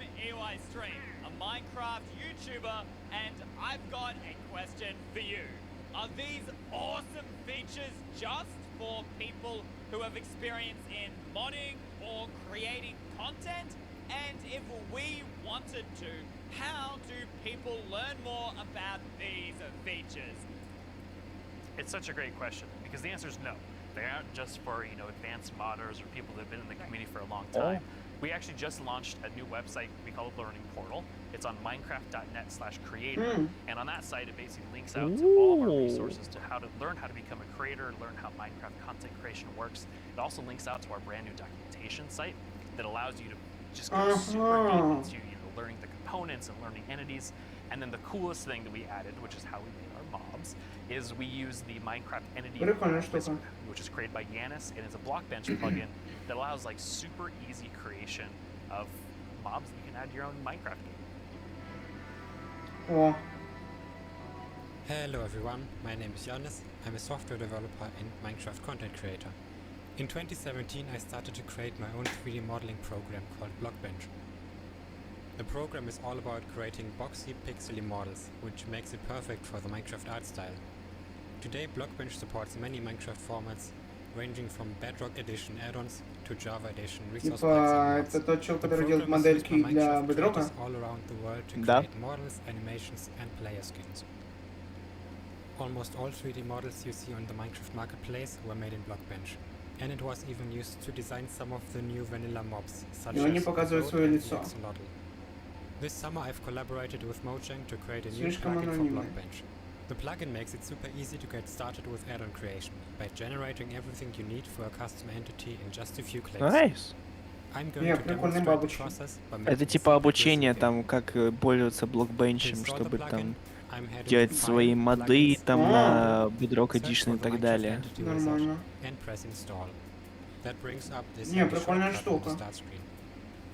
Stream, a Minecraft YouTuber, and I've got a question for you. Are these awesome features just for people who have experience in modding or creating content? And if we wanted to, how do people learn more about these features? It's such a great question because the answer is no. They aren't just for, advanced modders or people that have been in the community for a long time. We actually just launched a new website we call Learning Portal. It's on minecraft.net/creator. And on that site, it basically links out to all of our resources to how to learn how to become a creator, learn how Minecraft content creation works. It also links out to our brand new documentation site that allows you to just go super deep into, learning the components and learning entities. And then the coolest thing that we added, which is how we made our mobs, is we use the Minecraft entity wizard, which is created by Yanis, and it's a blockbench plugin that allows like super easy creation of mobs that you can add to your own Minecraft game. Hello everyone, my name is Yanis. I'm a software developer and Minecraft content creator. In 2017 I started to create my own 3D modeling program called Blockbench. The program is all about creating boxy, pixely models, which makes it perfect for the Minecraft art style. Today Blockbench supports many Minecraft formats, ranging from Bedrock Edition add-ons to Java Edition resource packs and mods. The program is used by Minecraft creators all around the world to create models, animations and player skins. Almost all 3D models you see on the Minecraft marketplace were made in Blockbench. And it was even used to design some of the new vanilla mobs, such as Axolotl. This summer I've collaborated with Mojang to create a new plugin for Blockbench. The plugin makes it super easy to get started with add-on creation by generating everything you need for a custom entity in just a few clicks. Nice. I'm going to demonstrate the process by making Это типа обучение там, как пользоваться блокбенчем, чтобы там делать свои моды там на Bedrock Edition и так далее. Нормально. Не, прикольная штука.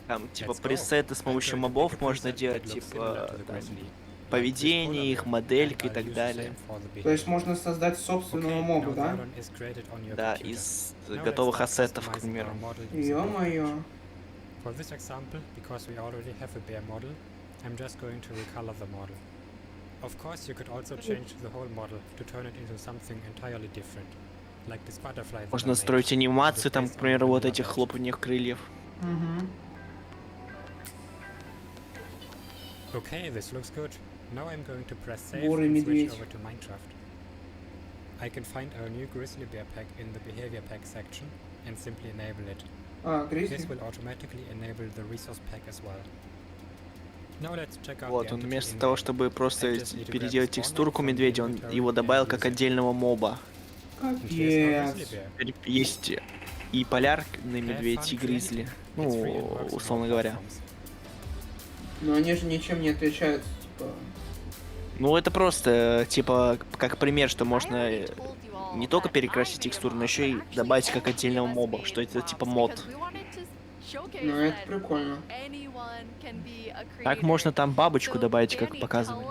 Там типа пресеты с помощью мобов можно делать, типа там, поведение, их моделька и так далее. То есть можно создать собственного моба, да? Да, из готовых ассетов, к примеру. Ё-моё. For this example, because we already have a bare model, I'm just going to recolor the model. Of course, you could also change the whole model to turn it into something entirely different, like this butterfly. Можно строить анимации, там, к примеру, вот этих хлопаньих крыльев. Okay, this looks good. Now I'm going to press save and switch over to Minecraft. I can find our new grizzly bear pack in the behavior pack section and simply enable it. This will automatically enable the resource pack as well. Now let's check out Вот, the он entity вместо in того, game. чтобы просто I just need to grab переделать the spawn текстурку from the медведя, он inventory его and добавил use как it. отдельного моба. Капец. Теперь есть и полярный медведь, и гризли. Ну, условно говоря. Но они же ничем не отличаются, типа... Ну, это просто, типа, как пример, что можно не только перекрасить текстуру, но еще и добавить как отдельного моба, что это типа мод. Ну, это прикольно. Так можно там бабочку добавить, как показывали.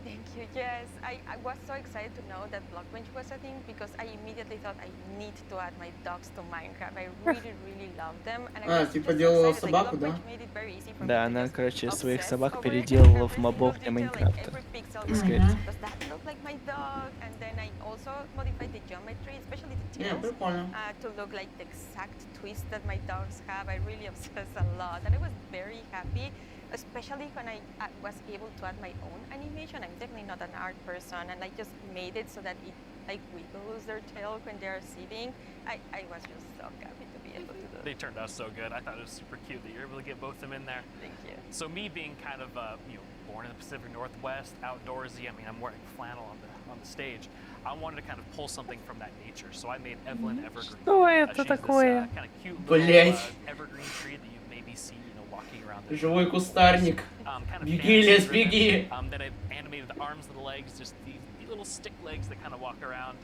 Thank you. Yes, I was so excited to know that Blockbench was a thing because I immediately thought I need to add my dogs to Minecraft. I really love them. And I was типа just делала excited, собаку, like, да? Blockbench made it very easy for me Да, to она, just короче, своих obsess собак over переделала в every мобов single для detail, like Майнкрафта. every pixel так was сказать. does that look like my dog? And then I also modified the geometry, especially the tails, прикольно. to look like the exact twist that my dogs have. I really obsessed a lot, and I was very happy. Especially when I was able to add my own animation. I'm definitely not an art person, and I just made it so that it like wiggles their tail when they're sitting. I was just so happy to be able to do They turned out so good. I thought it was super cute that you're able to get both of them in there. Thank you. So me being kind of born in the Pacific Northwest, outdoorsy. I mean, I'm wearing flannel on the stage. I wanted to kind of pull something from that nature, so I made Evelyn Evergreen. Что это She's такое? this kind of cute Блять. little evergreen tree that you maybe see, walking around the Живой кустарник. kind of Беги, лес, fantasy беги. driven. Then I animated the arms and the legs, just these little stick legs that kind of walk around,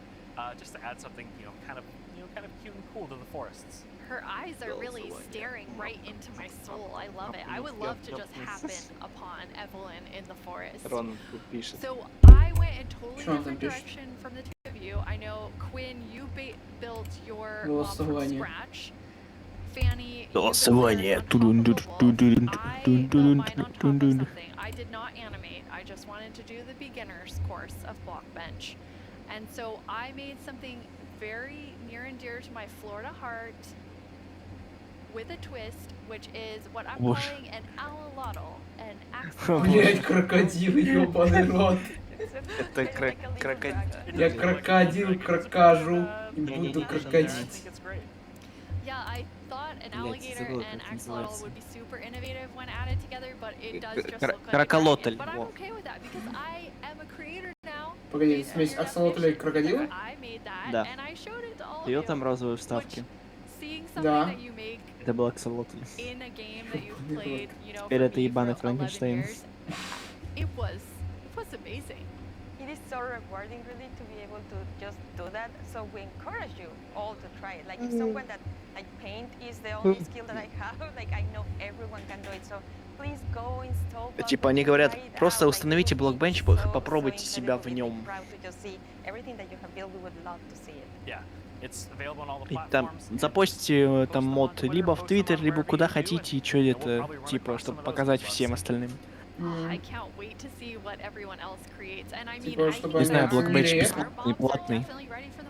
just to add something, kind of cute and cool to the forests. Her eyes are really staring right into my soul. I love it. I would love to just happen upon Evelyn in the forest. Рон тут пишет. So I went in totally Что он там different пишет? direction from the two of you. I know, Quinn, you built your mob from Голосование. scratch. Fanny, Голосование. I built mine on top of something. I did not animate. I just wanted to do the beginner's course of Blockbench. And so I made something very near and dear to my Florida heart with a twist, which is what I'm Боже. calling an alolotl, an Блять, крокодил, ёбаный рот. Это крокодил. Я крокодил крокожу и буду крокодить. Yeah, I thought an alligator забыл, and как axolotl называется. would be super innovative when added together, but it does just Кра- look like a кроколотль, dragon. But I'm во. okay with that because I am a creator now. Погоди, based on смесь your аксолотля и definition. крокодила? I made that, Да. and I showed it to all of Ее you. там розовые вставки. Seeing something Да. that you make Это был аксолотль. in a game that you've played, Теперь это ебаный Франкенштейн. it was amazing. It is so rewarding, really, to be able to just do that. So we encourage you all to try it. Like, if someone that like paint is the only skill that I have, like I know everyone can do it. So please go install. Типа они говорят, просто установите Blockbench, попробуйте себя в нем. Yeah, it's available on all the И там platforms. запостите там мод либо в Твиттер, либо куда хотите, и что это, типа, чтобы показать всем остальным. I can't wait to see what everyone else creates. And I mean, Типа, I чтобы Не знаю, они Blockbench смели. бесплатный, платный.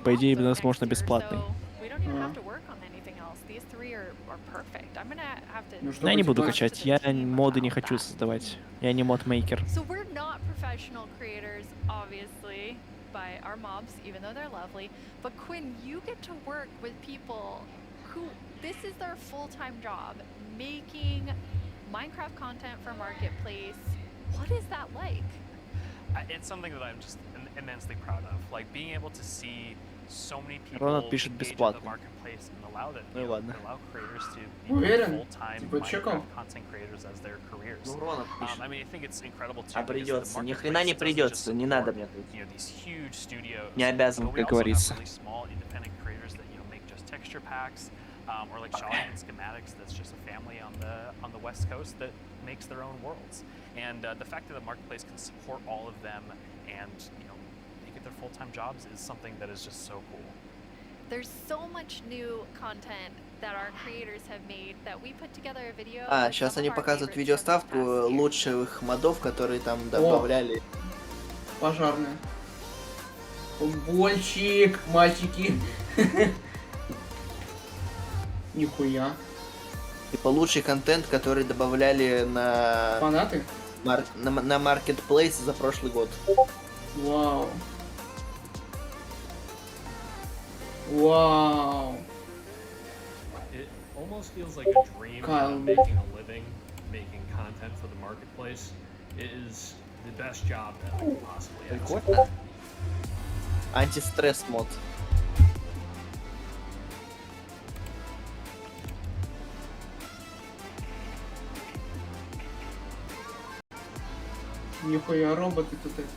По идее, возможно, бесплатный. we don't even have to work on anything else. These three are perfect. I'm gonna have to. Ну, Но я не буду типа, качать, я моды не хочу создавать. Я не мод-мейкер. So we're not professional creators, obviously, by our mobs, even though they're lovely. But Quinn, you get to work with people who this is their full-time job, making Minecraft content for Marketplace. What is that like? It's something that I'm just immensely proud of. Like being able to see so many people Ронald пишет engage in the бесплатно. marketplace and allow that, Ну и ладно. allow creators to be Уверен? full-time Типа, чекал? Minecraft content creators as their careers. Ну, Ронald пишет. I mean, I think it's incredible too. А because the придется. Ни marketplace хрена не doesn't придется, just не надо support, мне тут. these huge studios. Не обязан, but we как also have говорится. really small independent creators that make just texture packs, or like Shawshank and Schematics. That's just a family on the West Coast that makes their own worlds. And the fact that the marketplace can support all of them and make it their full-time jobs is something that is just so cool. There's so much new content that our creators have made that we put together a video. А, with сейчас some они of our показывают favorites from this видеоставку past year. лучших модов, которые там добавляли. Пожарная. Футбольчик, мальчики. Нихуя. Типа лучший контент, который добавляли на... Фанаты? на Marketplace за прошлый год. Вау. Вау. It almost feels like a dream Kyle. of making a living, making content for the marketplace. It is the best job that I could possibly ask. Антистресс мод. Нихуя роботы тут это.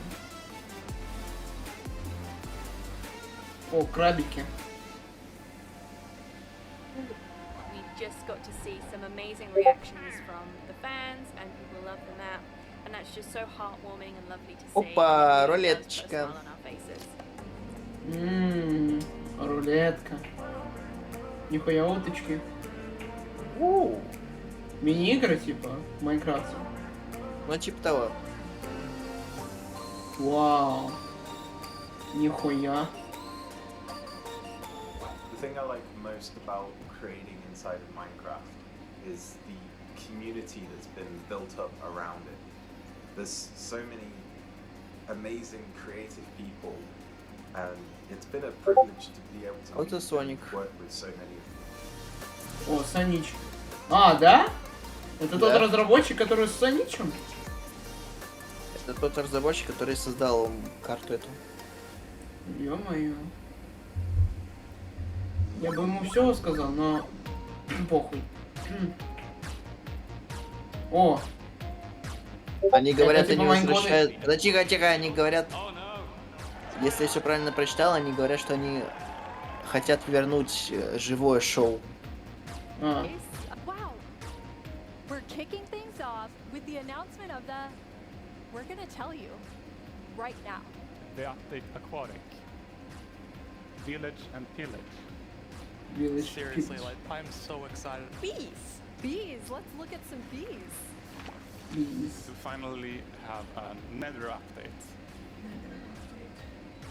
О, крабики. We just got to see some amazing reactions from the fans and people love the map, and that's just so heartwarming and lovely to see. Опа, It really does put a рулеточка. smile on our faces. Рулетка. Нихуя уточки. Мини-игры типа в Майнкрафте. Ну типа того. Вау. Нихуя. The thing I like most about creating inside of Minecraft is the community that's been built up around it. There's so many amazing creative people, and it's been a privilege to be able to Вот и Соник. work with so many of them. О, Сонич. А, да? Это тот Да. разработчик, который с Соничем? Это тот разработчик, который создал карту эту. Ё-моё. Я бы ему все сказал, но похуй. О! Они говорят, Это типа они Майнкрафт. возвращают... Да тихо, они говорят... Если я все правильно прочитал, они говорят, что они хотят вернуть живое шоу. А. Wow. We're kicking things off with the announcement of the... We're gonna tell you right now. The update Aquatic. Village and Pillage. Village Seriously, like, I'm so excited. Bees! Bees! Let's look at some bees. To finally have a nether update.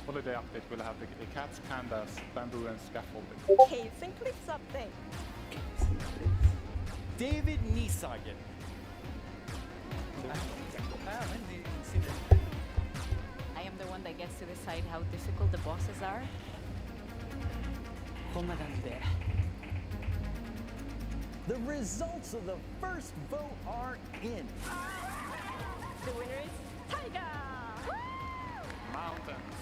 Holiday update will have the cats, pandas, bamboo and scaffolding. Caves and cliffs update. David Niesagen. I am the one that gets to decide how difficult the bosses are. The results of the first vote are in. The winner is Tiger! Mountains.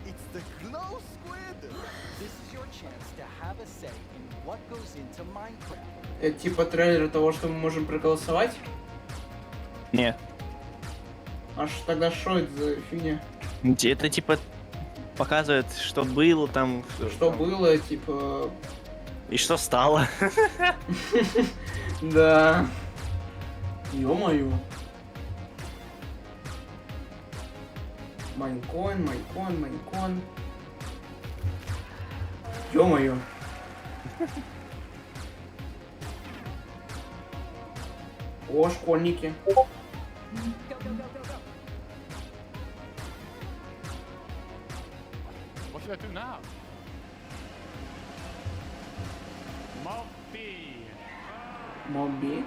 It's the Glow Squid! This is your chance to have a say in what goes into Minecraft. Это типа трейлер того, что мы можем проголосовать? Не. Аж тогда что это за фигня? Это типа показывает, что было там. Что было, типа... И что стало. Да. Ё-моё. Майнкоин, майнкоин, майнкоин. Ё-моё. О, школьники. What should I do now? Mobby. Мобби.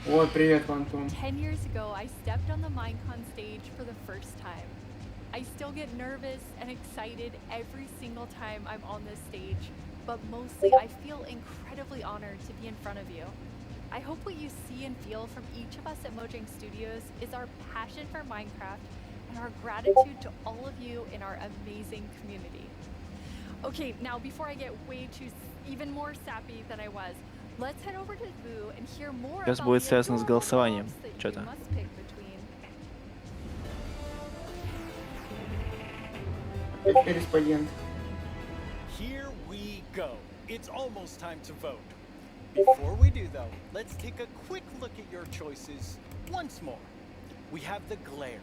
Ой, привет, Антон. 10 years ago, I stepped on the Minecon stage for the first time. I still get nervous and excited every single time I'm on this stage, but mostly I feel incredibly honored to be in front of you. I hope what you see and feel from each of us at Mojang Studios is our passion for Minecraft and our gratitude to all of you in our amazing community. Okay, now before I get way too even more sappy than I was, let's head over to Boo and hear more Сейчас about будет the связано с adorable голосованием. mobs that you Что-то. must pick between. Опять корреспондент. Here we go. It's almost time to vote. Before we do, though, let's take a quick look at your choices once more. We have the Glare,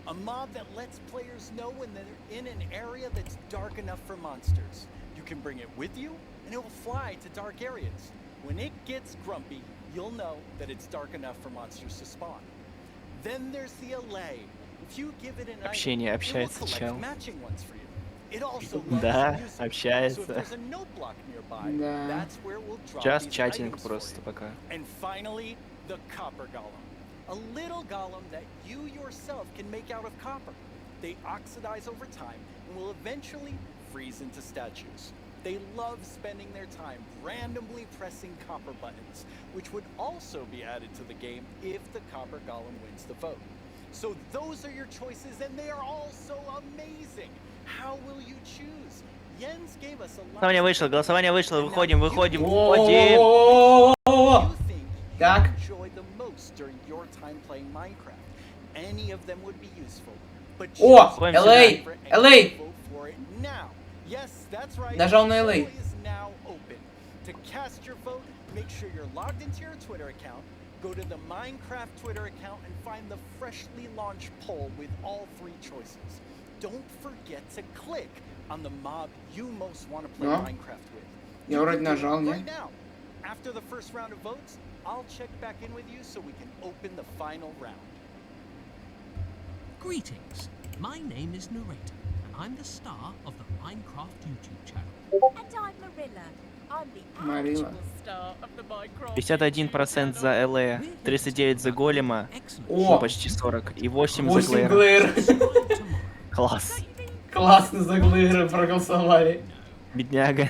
a mob that lets players know when they're in an area that's dark enough for monsters. You can bring it with you, and it will fly to dark areas. When it gets grumpy, you'll know that it's dark enough for monsters to spawn. Then there's the Allay. If you give it an Общение, item, it will общается, collect чел. matching ones for you. It also loves Да, music. So if общается. there's a note block nearby, Да. that's where we'll drop Сейчас these чатинг items for просто you. пока. And finally, the Copper Golem. A a little golem that you yourself can make out of copper. They oxidize over time and will eventually freeze into statues. They love spending their time randomly pressing copper buttons, which would also be added to the game if the copper golem wins the vote. So those are your choices, and they are all so amazing. How will you choose? Jens gave us a lot. Голосование вышло, выходим. Так. Enjoy the most during your time playing Minecraft. Any of them would be useful. But О, LA! LA! Now. Yes, that's right. Нажал на LA. Is now open. To cast your vote, make sure you're logged into your Twitter account. Go to the Minecraft Twitter account and find the freshly launched poll with all 3 choices. Don't forget to click on the mob you most want to play Minecraft with. Я вроде нажал, не? Right now. After the first round of votes, I'll check back in with you so we can open the final round. Greetings. My name is Narrator, and I'm the star of the Minecraft YouTube channel. And I'm Marilla. I'm the Марила. actual star of the Minecraft. 51% за ЛЭ, 39 за Голема, О! почти 40, и 8 за 8 Глэра. Глэра. Класс. Классно за Глэра проголосовали. Бедняга.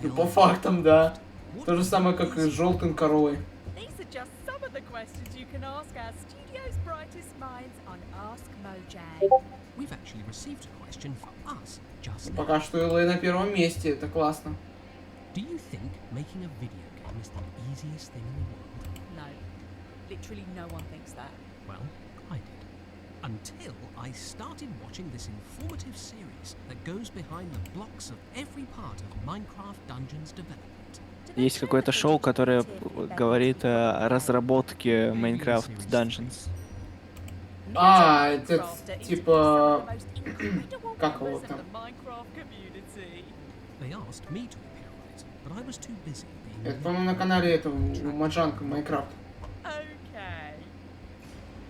Ну, по фактам, да. То же самое, как и с желтым коровой. These are just some of the questions you can ask our studio's brightest minds on Ask Mojang. We've actually received a question for us just now. Пока что LA на первом месте, это классно. Do you think making a video game is the easiest thing in the world? No. Literally no one thinks that. Well, I did. Until I started watching this informative series that goes behind the blocks of every part of Minecraft Dungeons development. Есть какое-то шоу, которое говорит о разработке Minecraft Dungeons. А, это типа... Как его там? They asked me to appear on it, but I was too busy being... Это, по-моему, на канале этого Маджанка Minecraft. Okay.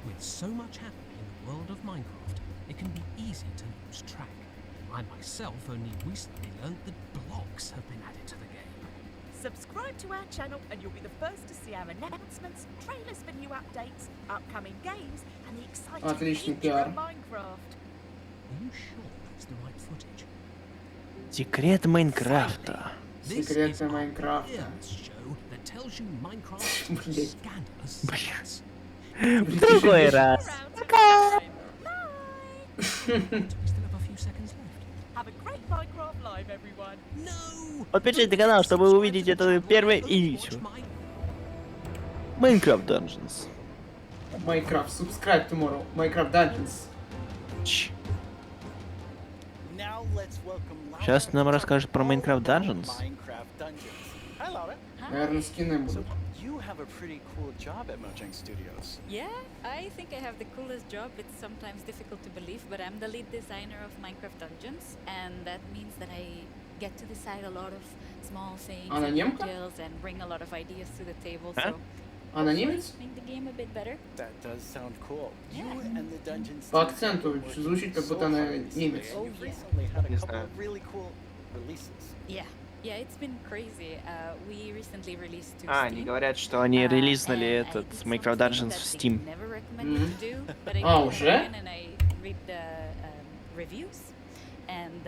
With so much happening in the world of Minecraft, it can be easy to lose track. I myself only recently learned that blocks have been added to the game. Subscribe to our channel and you'll be the first to see our announcements, trailers for new updates, upcoming games, and the exciting Отличный future пиар. of Minecraft. Are you sure that's the right footage? Секрет Майнкрафта. Секреты Майнкрафта. Show that tells you Minecraft scandalous. В другой раз. We still have a few seconds left. Have a great Minecraft live, everyone. No! Подпишитесь на канал, чтобы увидеть это первое и еще. Minecraft Dungeons. Minecraft, subscribe tomorrow. Minecraft Dungeons. Now let's welcome Laura Сейчас нам расскажет про Minecraft Dungeons. Minecraft Dungeons. Hi, Laura. Наверное, скины будут. You have a pretty cool job at Mojang Studios. Yeah, I think I have the coolest job. It's sometimes difficult to believe, but I'm the lead designer of Minecraft Dungeons, and that means that I get to decide a lot of small things Она and немка? details and bring a lot of ideas to the table. А? So Она hopefully немец? make the game a bit better. That does sound cool. You and the Dungeons По team акценту have been звучит, как working будто so она hard recently, немец. and you've recently had a Не couple знаю. of really cool releases. Yeah, it's been crazy. We recently released to А, они Steam. говорят, что они релизнули and I этот did Minecraft something Dungeons that в they Steam. never recommended to do, but I А, did уже? go in and I read the reviews, and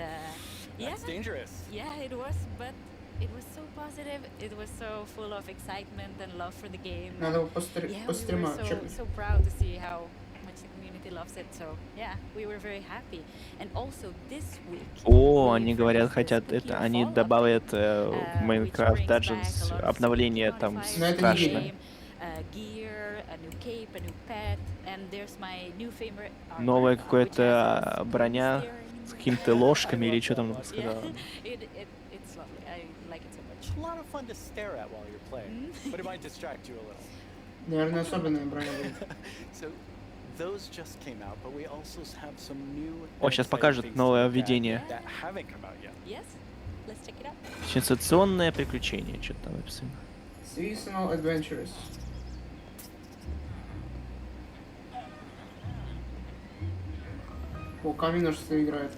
yeah, That's dangerous. yeah, it was, but it was so positive. It was so full of excitement and love for the game. Надо его Yeah, we were постримать. so proud to see how much the community loves it. So yeah, we were very happy. And also this week. О, они говорят, хотят это, они добавят в Minecraft Dungeons обновление там Но это не страшно. видно. Gear, a new cape, a new pet, and there's my new favorite armor, Новая which has какая-то this броня steering. с какими-то ложками или что там сказала. It's lovely. I like it so much. It's a lot of fun to stare at while you're playing, but it might distract you a little. Наверное, особенная броня будет. So those just came out, but we also have some new. О, сейчас покажут новое введение. That haven't come out yet. Yes, let's check it out. Сенсационное приключение, что-то там написано. Seasonal Adventures. О, каменожцы играет.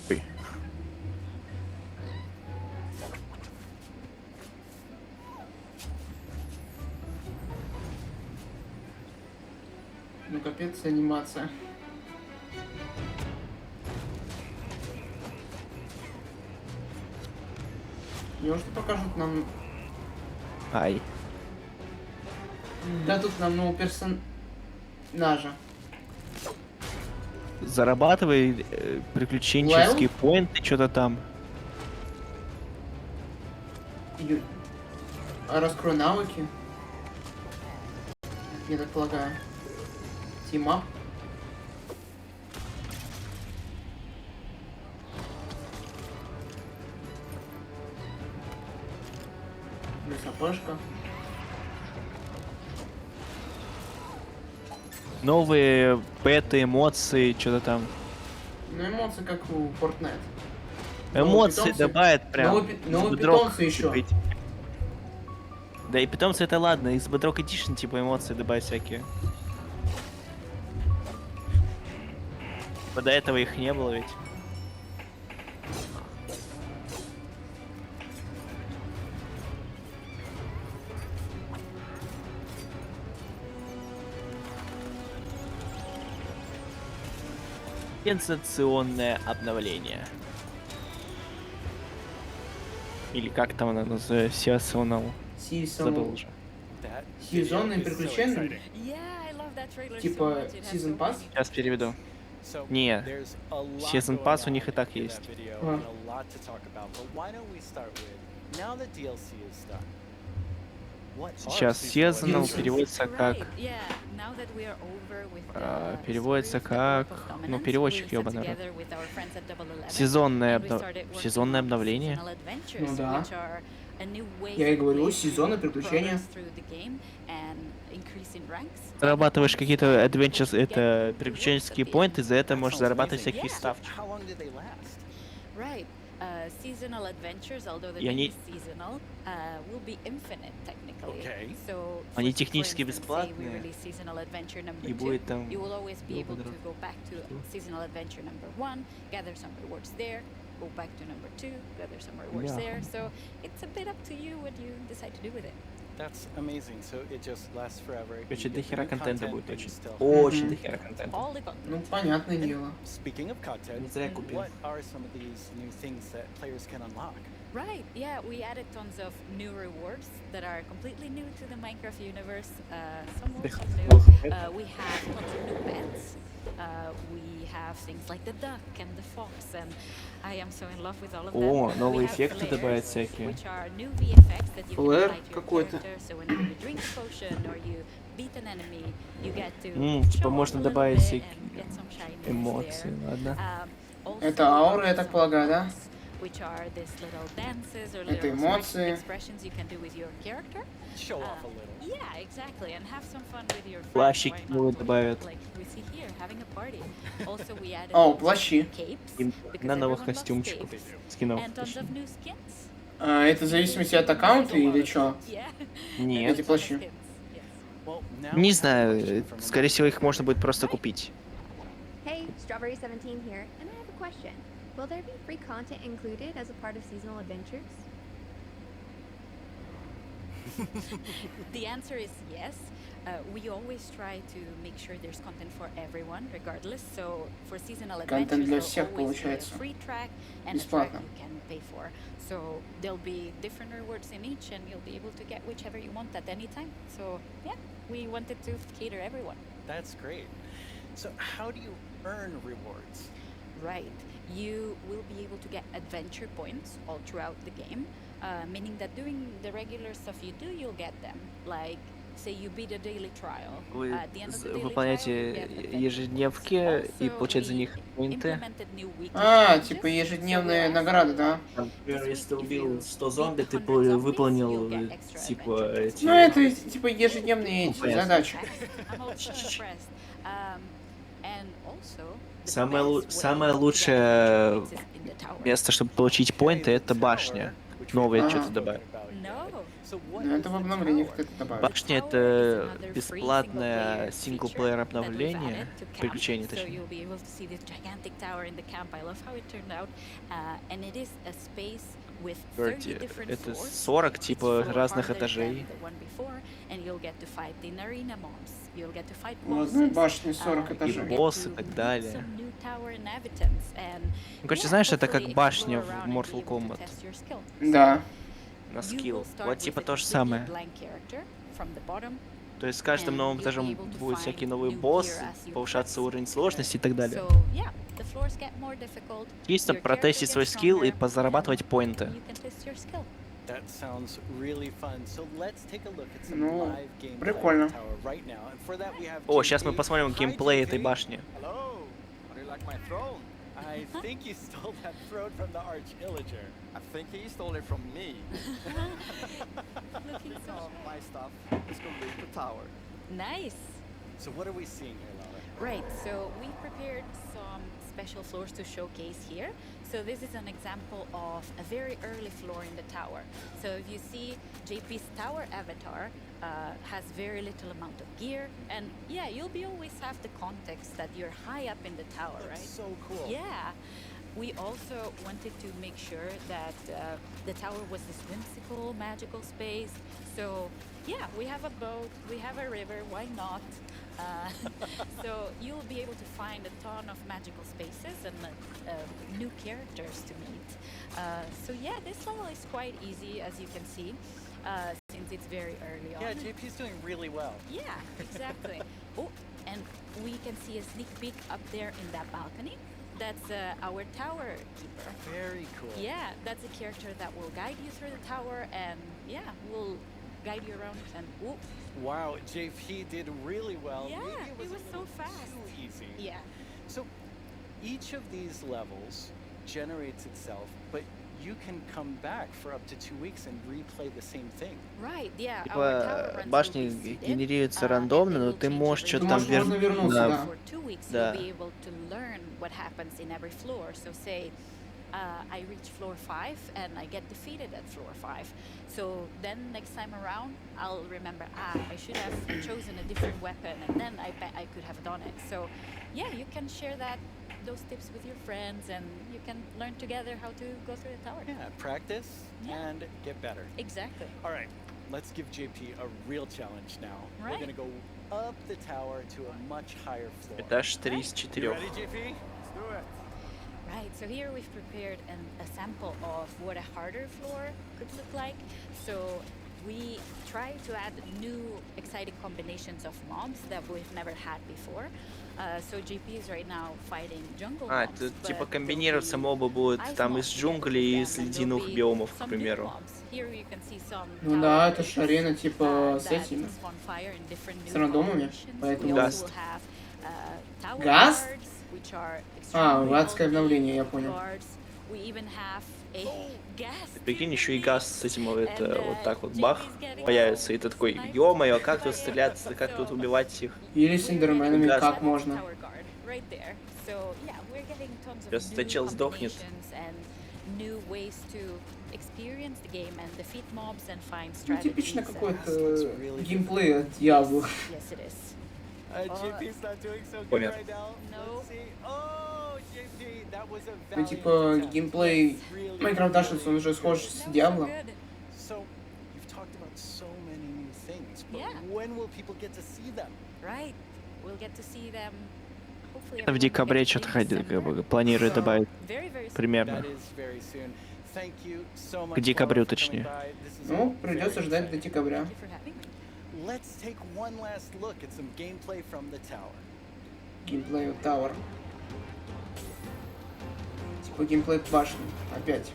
Ой. появится анимация. Неужто покажут нам... Ай. Да тут нам нового персонажа. Зарабатывай приключенческие поинты, что-то там. Раскрой навыки. Я так полагаю. Тима. Плюс АПшка. Новые беты, эмоции, что-то там. Ну, эмоции как у Fortnite. Эмоции добавят прям. Новые питомцы еще. Да и питомцы это ладно, из Bedrock Edition типа эмоции добавить всякие. До этого их не было ведь. Сенсационное обновление. Или как там она называется? Seasonal. Забыл уже. Сезонные приключения? Типа Season Pass? Сейчас переведу. Не, Season Pass у них и так есть. Сейчас Seasonal переводится как... переводится как... Ну, переводчик, ёбаный рот. Сезонное обновление. Ну да. Я и говорю, сезонное приключения. Зарабатываешь какие-то adventures, это приключенческие поинты, за это можешь зарабатывать всякие ставки. И они... Они технически бесплатные. И будет там... Go back to number 2, gather some rewards there. So it's a bit up to you what you decide to do with it. That's amazing. So it just lasts forever. Очень дохера контента будет, очень дохера контента. Ну, понятное дело. Speaking of content, what are some of these new things that players can unlock? Right, yeah, we added tons of new rewards that are completely new to the Minecraft universe. Some old, some new. We have tons of new pets. We have things like the duck and the fox, and I am so in love with all of them. О, новые эффекты добавят всякие. Which are new VFX that you can apply to your character. So whenever you drink a potion or you beat an enemy, you get to типа можно добавить всякие эмоции, ладно. Это аура, я так полагаю, да? Which are these little dances or Это little эмоции. expressions you can do with your character. Show off a little. Yeah, exactly, and have some fun with your friends. Плащики новые добавят. Like we see here, having a party. Also, we added О, tons of плащи. capes, На because новых everyone loves костюмчиков, capes. скинов. And tons of new skins. Это в зависимости от аккаунта или что? Yeah. Нет. Эти плащи. Не знаю, скорее всего их можно будет просто купить. Hey, Strawberry17 here, and I have a question. Will there be free content included as a part of seasonal adventures? The answer is yes. We always try to make sure there's content for everyone, regardless. So for seasonal Контент для adventures, всех there'll always be a получается. free track and a track Бесплатно. you can pay for. So there'll be different rewards in each, and you'll be able to get whichever you want at any time. So yeah, we wanted to cater everyone. That's great. So how do you earn rewards? Right. You will be able to get adventure points all throughout the game, meaning that doing the regular stuff you do, you'll get them. Like, say you beat a daily trial. Вы At the end of the daily trial, выполняете you get adventure ежедневки и Also, получаете за we них поинты. implemented new weekly А, challenges. типа ежедневные награды, да? Например, если ты убил 100 зомби, ты выполнил типа эти... Ну, это типа ежедневные эти задачи. I'm also impressed. And also, Самое лучшее место, чтобы получить поинты, это башня. Новые что-то добавить. no. Ну, это в обновлениях это добавить. Башня — это бесплатное синглплеер обновление, приключение So точнее. you'll be able to see this gigantic tower in the camp. I love how it turned out. And it is a space with 30 different Это floors. 40 типа Floor разных harder этажей. than the one before, and you'll get to fight in arena mobs. You'll get to fight В одной bosses. башне 40 И этажей. боссы и так далее. Some new tower inhabitants and Ну, короче, yeah, знаешь, это как hopefully башня explore в around and be Mortal able to Kombat. test your skill. Да. На You скилл. will start Вот with типа a то же completely самое. blank character from the bottom. То есть с каждым And новым you'll этажом be able to будут find всякие новые new боссы, gear as you повышаться progress. уровень сложности и так далее. So yeah, the floors get more difficult. Чисто Your character протестить свой gets скилл и stronger, позарабатывать поинты. and you can test your skill. That sounds really fun. So let's take a look at some Ну, live gameplay прикольно. of the tower right now. And for that we have О, сейчас мы JP. посмотрим Hi, геймплей JP. этой башни. Hello. How do you like my throne? I think you stole that throne from the Arch Illager. I think he stole it from me. Oh, my stuff is complete the tower. Nice. So what are we seeing here, Laura? Right, so we prepared some special floors to showcase here. So this is an example of a very early floor in the tower. So if you see JP's tower avatar has very little amount of gear, and yeah, you'll be always have the context that you're high up in the tower, That's right? so cool. Yeah. We also wanted to make sure that the tower was this whimsical, magical space. So yeah, we have a boat, we have a river, why not? So you'll be able to find a ton of magical spaces and new characters to meet. So yeah, this level is quite easy, as you can see, since it's very early on. Yeah, JP's doing really well. Yeah, exactly. Oh, and we can see a sneak peek up there in that balcony. That's our tower keeper. Very cool. Yeah, that's a character that will guide you through the tower and yeah, will guide you around and whoop. Wow, JP did really well. Yeah, Maybe it was a so little fast. Too easy. Yeah. So each of these levels generates itself, but you can come back for up to 2 weeks and replay the same thing. Right, yeah. Типа башни генерируются рандомно, но ты можешь что-то там вернуться. For 2 weeks, Да. you'll be able to learn what happens in every floor. So say I reach floor 5 and I get defeated at floor 5. So then next time around, I'll remember, I should have chosen a different weapon and then I bet I could have done it. So yeah, you can share those tips with your friends and you can learn together how to go through the tower. Yeah, practice and get better. Exactly. All right, let's give JP a real challenge now. We're Right. going to go up the tower to a much higher floor. Этаж 3 из You 4. ready, JP? Let's do it. Right, so here we've prepared a sample of what a harder floor could look like. So we try to add new exciting combinations of mobs that we've never had before. So JP is right now fighting jungle mobs. Тут but типа there'll комбинироваться be мобы будут ice там mobs из together джунглей и with из them, and there'll ледяных be биомов, к some new примеру. mobs. Here you can see some Ну да, tower это ж race, арена типа с that этими. spawn fire in different new С рандомами, combinations. поэтому... We also Гаст. will have, tower Гаст? guards, which are А, extremely адское обновление, я понял. guards. We even have a gas. Прикинь, еще и газ с этим это вот так вот бах появится, и ты такой, ё-моё, как тут стреляться, как тут убивать их? Или с эндерменами Газ. как можно? Tower guard right there. So yeah, we're getting tons of Сейчас new этот чел сдохнет. combinations and new ways to experience the game and defeat mobs and find Ну, strategies. типично and- какой-то геймплей от Diablo. Yes, it is. JP's not doing so good Понял. right now. No. Let's see. Oh, JP, that was a Ну, valiant типа, attempt. геймплей That's really, Minecraft Dashes, он уже схож с Diablo. So, you've talked about so many new things, but Yeah. when will people get to see them? Right. We'll get to see them. Hopefully Это в everyone will декабре get to что-то see in как бы December. планирую добавить. Very, very soon. Примерно. That is very soon. Thank you so much, К декабрю, Laura, for coming точнее. by. This is Ну, very придется ждать до exciting. декабря. Thank you for having me. Let's take one last look at some gameplay from the tower. Геймплей Tower. Типа геймплей башни. Опять.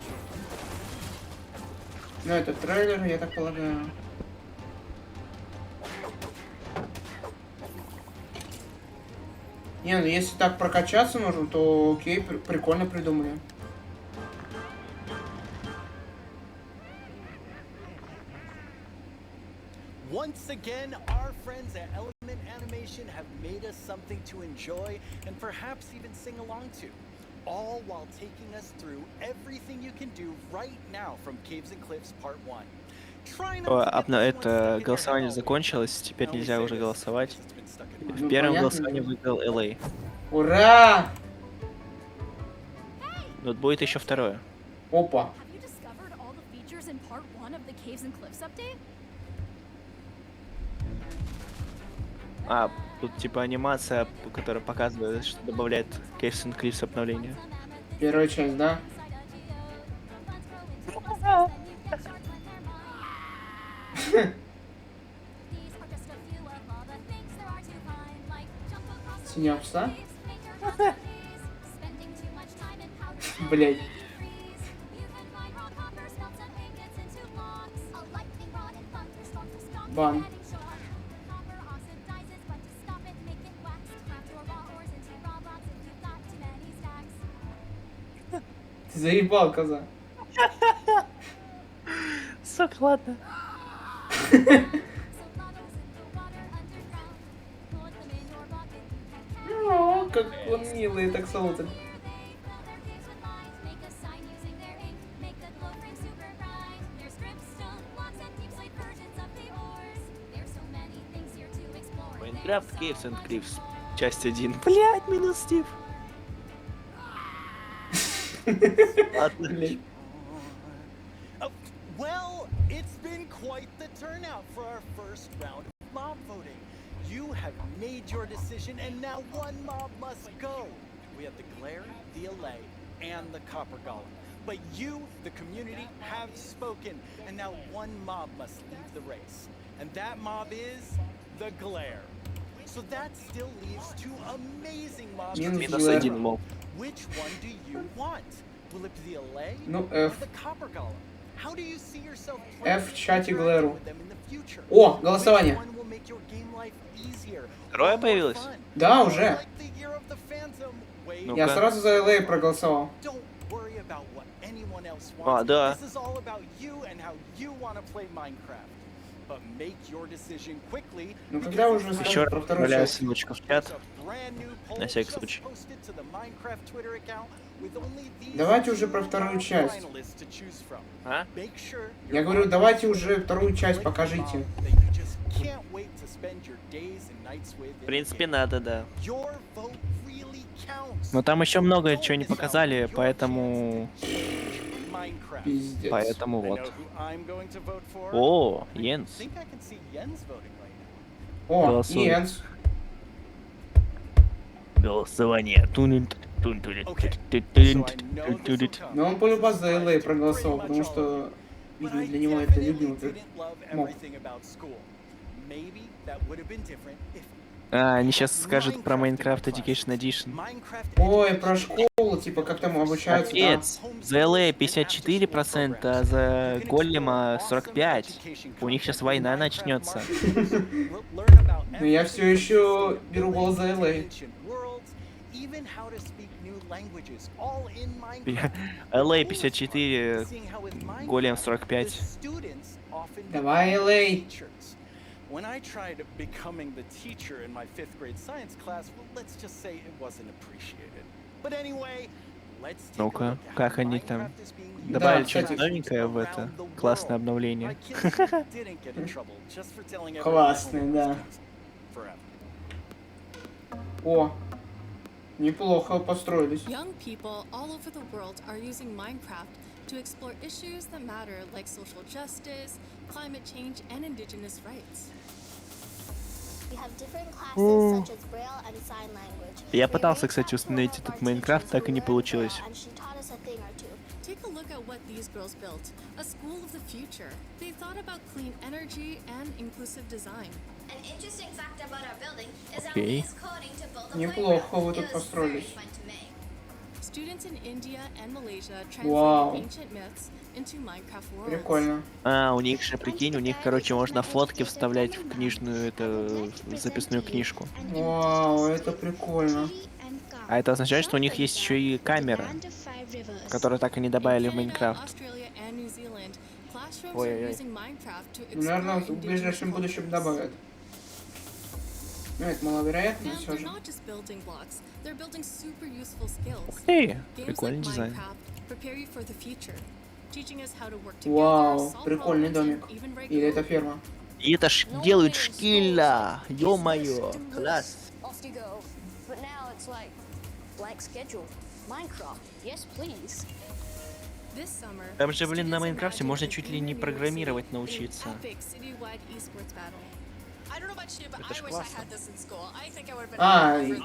Ну, это трейлер, я так полагаю. Не, ну если так прокачаться нужно, то окей, прикольно придумали. Once again, our friends at Element Animation have made us something to enjoy and perhaps even sing along to. All while taking us through everything you can do right now from Caves and Cliffs Part 1. Это голосование закончилось, теперь нельзя уже голосовать. В первом голосовании выиграл LA. Ура! Вот будет еще второе. Опа. Have you discovered all the features in part 1 of the Caves and Cliffs update? А, тут типа анимация, которая показывает, что добавляет Caves and Cliffs обновление. Первая часть, да? Синяя пса? Блять. Бан. Ты заебал, коза. Сука, ладно. О, как он милый, так салутит. Майнкрафт Caves and Cliffs. Часть 1. Блять, минус Стив. Ладно. Well, it's been quite the turnout for our first round of mob voting. You have made your decision, and now one mob must go. We have the Glare, the Allay, and the Copper Golem. But you, the community, have spoken, and now one mob must leave the race. And that mob is the Glare. So that still leaves two amazing mobs. Минус один моб. Which one do you want? Will it be the Allay Ну, or F. the Copper Golem? How do you see yourself F в чате interacting Глэру. with them in the future? О, голосование. Which one will make your game life easier? Второе появилось? Да, уже. Like the year of the Phantom? Wait, Я сразу за LA проголосовал. don't worry about what anyone else А, wants. да. This is all about you and how you want to play Minecraft. But make your decision quickly. Ну когда уже Еще скажут раз про вторую отправляю часть? ссылочку в чат. На всякий случай. Давайте уже про вторую часть. А? Я говорю, давайте уже вторую часть покажите. В принципе, надо, да. Но там еще много чего не показали, поэтому... Пиздец. Поэтому вот. О, Йенс. О, Голосуем. Йенс. Голосование. Но он полюбас за LA проголосовал, потому что, видимо, для него это любимый моб. А, они сейчас скажут про Minecraft Education Edition. Ой, про школу, типа, как там обучаются, да? Капец. За LA 54%, а за Голлема 45%. У них сейчас война начнется. Но я все еще беру голос за LA. LA 54, Голем 45. Давай, LA. When I tried becoming the teacher in my 5th grade science class, well, let's just say it wasn't appreciated. But anyway, let's take a Ну-ка, look at как how они там Minecraft is being добавили Да, что-то кстати. новенькое в это классное обновление. My kids didn't get in trouble just for telling everyone Классный, their да. homework was forever. О, неплохо построились. Young people all over the world are using Minecraft to explore issues that matter like social justice, climate change, and indigenous rights. We have different classes such as Braille and sign language. Я пытался, кстати, установить этот Майнкрафт, так и не получилось. And she taught us a thing or two. Take a look at what these girls built, a school of the future. They thought about clean energy and inclusive design. An interesting fact about our building is that Окей. we use coding to build a Неплохо вы playground. тут It was построились. very fun to make. Students in India and Malaysia Вау. translated ancient myths into Minecraft worlds. Прикольно. А, у них же, прикинь, у них, короче, можно фотки вставлять в книжную, в записную книжку. Вау, это прикольно. А это означает, что у них есть еще и камера, которую так и не добавили в Майнкрафт. Australia and New Zealand, classrooms are Ой-ой-ой. using Minecraft to Ну, наверное, explore в ближайшем indigenous будущем cultures. добавят. Ну, это маловероятно, но And все they're же. not just building blocks, they're building super useful skills. Ух ты, Games прикольный like дизайн. Minecraft prepare you for the future. teaching us how to work together, Вау, solve прикольный problems, домик. and even break Или это rules. ферма? И это ж делают шкиля. Ё-моё, класс. Off you go. But now it's like blank schedule. Minecraft, yes please. This summer, Там же, блин, на students Майнкрафте imagined можно a чуть ли game не in New York программировать City, an научиться. epic citywide esports battle. I don't know about you, but Это ж I wish I классно. had this in school. I think I would have been А, all over и- this.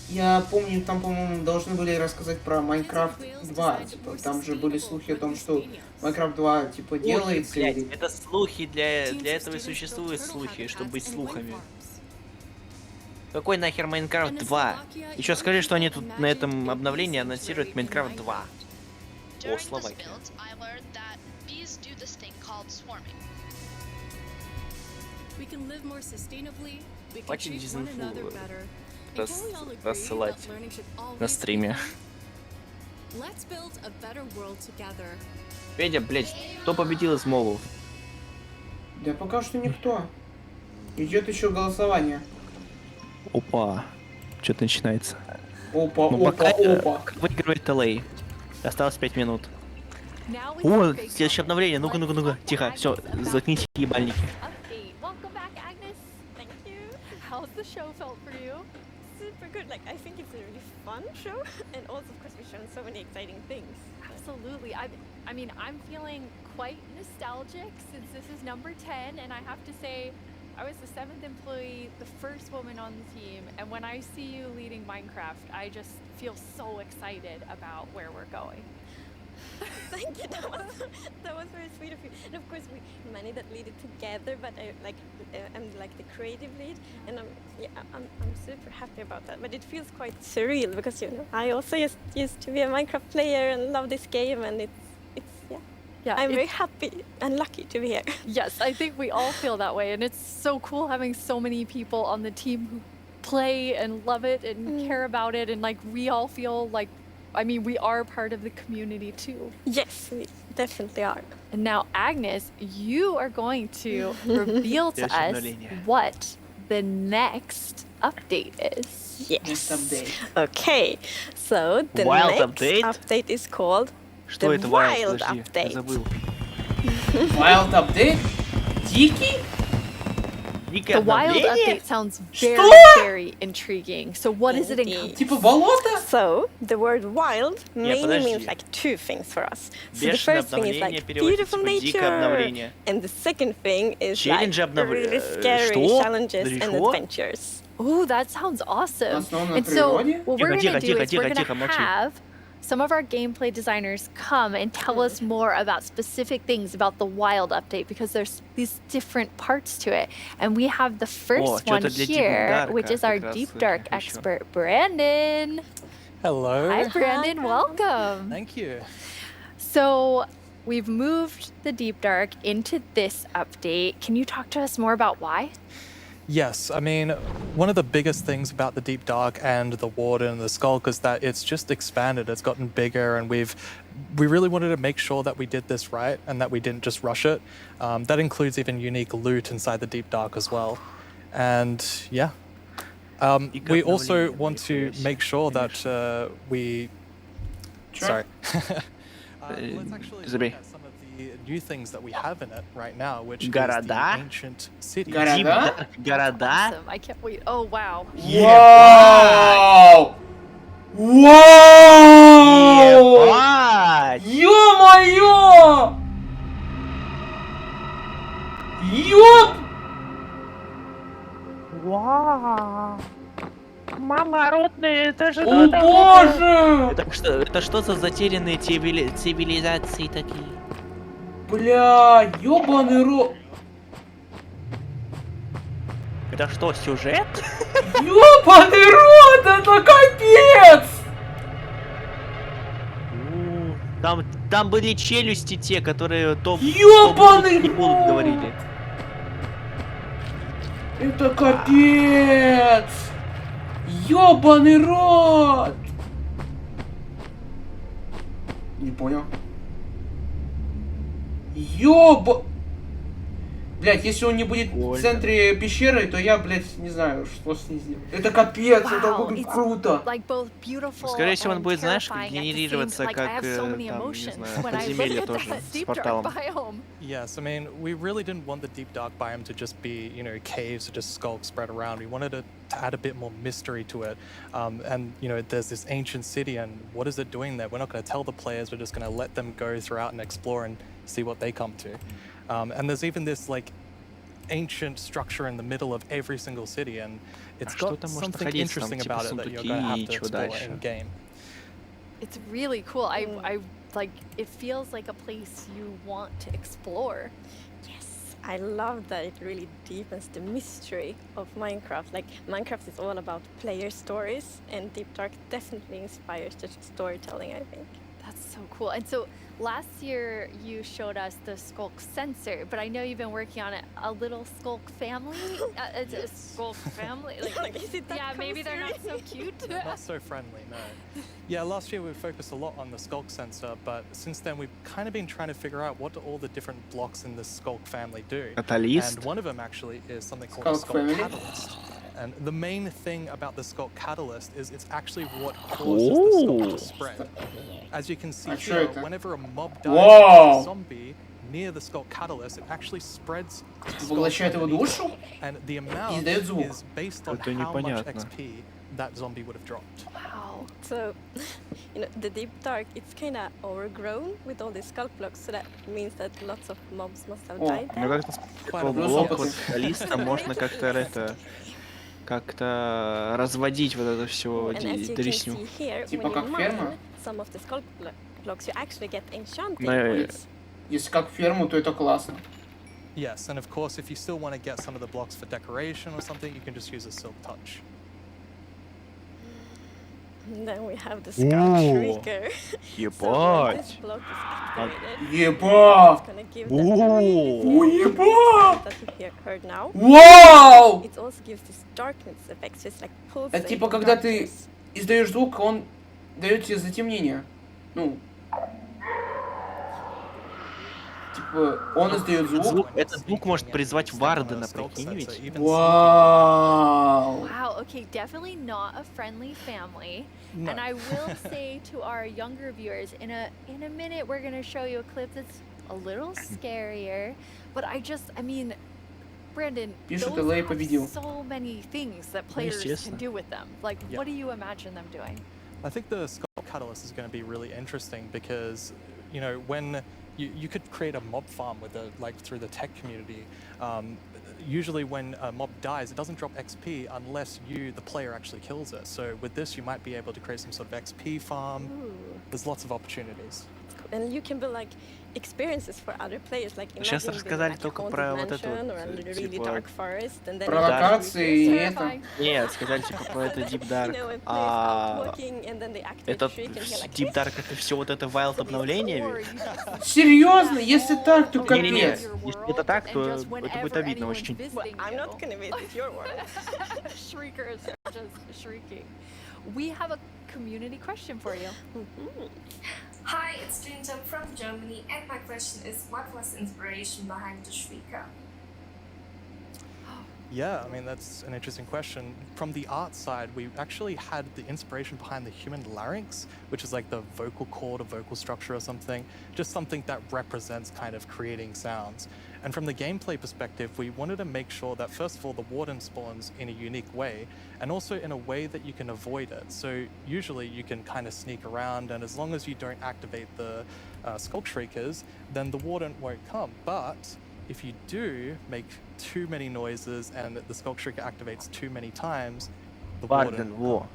Я помню, там, по-моему, должны были рассказать про Майнкрафт 2. Типа, там же были слухи о том, что Майнкрафт 2, типа, делается. Блядь, Или... это слухи, для этого и существуют слухи, чтобы быть слухами. Какой нахер Майнкрафт 2? Еще скажи, что они тут на этом обновлении анонсируют Майнкрафт 2. О, Словакия. We can live more sustainably, we can Хватит treat one another дизинфу better. And can we all agree рассылать that learning should на always be стриме. fun? Let's build a better world together. Федя, блядь, кто победил из мобов? Да пока что никто. Идет еще голосование. Опа, что-то начинается. Опа, Ну, опа, пока опа. выигрывает LA. Осталось 5 минут. Now we О, have big следующее обновление. Ну-ка, ну-ка, ну-ка. Тихо, все, заткните ебальники. update. Welcome back, Agnes. Thank you. How's the show felt for you? Super good. Like, I think it's a really fun show, and also, of course, we've shown so many exciting things. Absolutely. I mean, I'm feeling quite nostalgic since this is number 10, and I have to say, I was the 7th employee, the first woman on the team, and when I see you leading Minecraft, I just feel so excited about where we're going. Thank you. That was very sweet of you. And of course, we managed that lead it together. But I'm like the creative lead, and I'm super happy about that. But it feels quite surreal because I also used to be a Minecraft player and love this game, and it's Yeah, I'm very happy and lucky to be here. Yes, I think we all feel that way, and it's so cool having so many people on the team who play and love it and care about it, and like we all feel like, I mean, we are part of the community too. Yes, we definitely are. And now, Agnes, you are going to reveal to us what the next update is. Yes. Next update. Okay, so the Wild next update? update is called Что the это Wild Подожди, я Update. забыл. Wild update? Дикий? The wild update sounds very, very intriguing. So what is it in Типа болото? So, the word wild mainly подожди. means like two things for us. So the Бешеное first thing is обновление like переводится beautiful типа дикое nature, обновление. and the second thing is like Челленджи really scary Что? challenges and Что? adventures. Oh, that sounds awesome. Основано на And so природе? what we're Тихо, going to do тихо, is we're тихо, going тихо, to молчи. have some of our gameplay designers come and tell us more about specific things about the wild update because there's these different parts to it. And we have the first one что-то для Deep here, Dark, which is our как раз Deep Dark ещё. expert, Brandon. Hello. Hi, Brandon. Welcome. Thank you. So we've moved the Deep Dark into this update. Can you talk to us more about why? Yes, I mean, one of the biggest things about the Deep Dark and the Warden and the Skulk is that it's just expanded, it's gotten bigger, and we really wanted to make sure that we did this right and that we didn't just rush it. That includes even unique loot inside the Deep Dark as well. And yeah. We also want to make sure that we... Sorry. Let's actually look at some of the new things that we have in it right now, which is the Города? ancient cities. Города? Города? Awesome. I can't wait. Oh, wow. Вау! Вау! Ебать! Ё-моё! Ёп! Вау! Мама родная, это же... О боже! Это что за затерянные цивилизации такие? Бля, ёбаный рот! Это что, сюжет? Ёбаный рот, это капец! Там были челюсти те, которые Ёбаный не будут говорили. Это капец! Ёбаный рот! Не понял. Блять, если он не будет в Прикольно. центре пещеры, то я, блять, не знаю, что с ней сделать. Это капец, это Wow, будет it's круто. like both beautiful Скорее всего, он and будет, знаешь, как terrifying at the same генерироваться, time. Like, I как, have so many там, не emotions знаю, when I look подземелье at тоже that с deep dark порталом. biome. Yes, I mean, we really didn't want the deep dark biome to just be, you know, caves or just skulks spread around. We wanted to add a bit more mystery to it. And, you know, there's this ancient city, and what is it doing there? We're not going to tell the players, we're just going to let them go throughout and explore and see what they come to. And there's even this, like, ancient structure in the middle of every single city, and it's got something interesting about it that you're going to have to explore in game. It's really cool. I like, it feels like a place you want to explore. Yes, I love that it really deepens the mystery of Minecraft. Like, Minecraft is all about player stories, and Deep Dark definitely inspires the storytelling, I think. That's so cool. And so last year you showed us the skulk sensor, but I know you've been working on it. A little skulk family? It's a skulk family? Like, Is it that yeah, maybe they're not so cute. Not so friendly, no. Yeah, last year we focused a lot on the skulk sensor, but since then we've kind of been trying to figure out what do all the different blocks in this skulk family do. Catalyst? And one of them actually is something called a Skulk skulk family? catalyst. And the main thing about the skulk catalyst is it's actually what causes the skulk to spread. As you can see here, whenever a mob dies as a zombie near the skulk catalyst, it actually spreads Поглощает его душу and the и amount издает звук. is based on Это how much непонятно. XP that zombie would have dropped. Wow. So, you know, the Deep Dark, it's kind of overgrown with all these skull blocks, so that means that lots of mobs must have died Ну there. как-то такой блок вот листа можно как-то это как-то разводить вот это все And as you can дресню. see here, Типа when как you ферма? mine some of the skull blocks, you actually get enchanting Но, points. Если как ферму, то это классно. Yes, and of course, if you still want to get some of the blocks for decoration or something, you can just use a silk touch. And then we have the Skull Shrieker. So when this Ебать! block is activated, Ебать! it's gonna give that really Ебать! that you heard now. Вау! It also gives this darkness effect, so it's like pulsating Это типа, когда ты darkness. издаешь звук, он дает тебе затемнение. Ну. Типа, он издает звук. Этот звук может призвать Вардена, прикинь ведь? Вау! Wow, okay, definitely not a friendly family. No. And I will say to our younger viewers, in a minute we're gonna show you a clip that's a little scarier. But I mean, Brandon, Пишет, those LA have победил. so many things that players can естественно. do with them. Like, Yeah. what do you imagine them doing? I think the Skull Catalyst is going to be really interesting because, you know, when you could create a mob farm with through the tech community. Usually when a mob dies, it doesn't drop XP unless you, the player, actually kills it. So with this, you might be able to create some sort of XP farm. Ooh. There's lots of opportunities. And you can build like experiences for other players, like Сейчас imagine building, рассказали like, a только haunted про вот это mansion вот, or a really типа, dark forest, and then Провокации и это. Нет, сказали типа про это Deep Dark. You know, when players out А walking, and then they activate этот shriek, and you're like, Deep Dark это все вот это Wild обновление? Серьезно? Если так, то Не-не-не, капец. если это так, то это будет обидно очень. well, I'm not gonna visit your world. Shriekers are just shrieking. We have a community question for you. Hi, it's Linton from Germany, and my question is, what was the inspiration behind the Shrieker? Yeah, I mean, that's an interesting question. From the art side, we actually had the inspiration behind the human larynx, which is like the vocal cord or vocal structure or something, just something that represents kind of creating sounds. And from the gameplay perspective, we wanted to make sure that, first of all, the warden spawns in a unique way, and also in a way that you can avoid it. So usually you can kind of sneak around, and as long as you don't activate the Skulk Shriekers, then the warden won't come. But if you do make too many noises and the Skulk Shrieker activates too many times, the warden will come.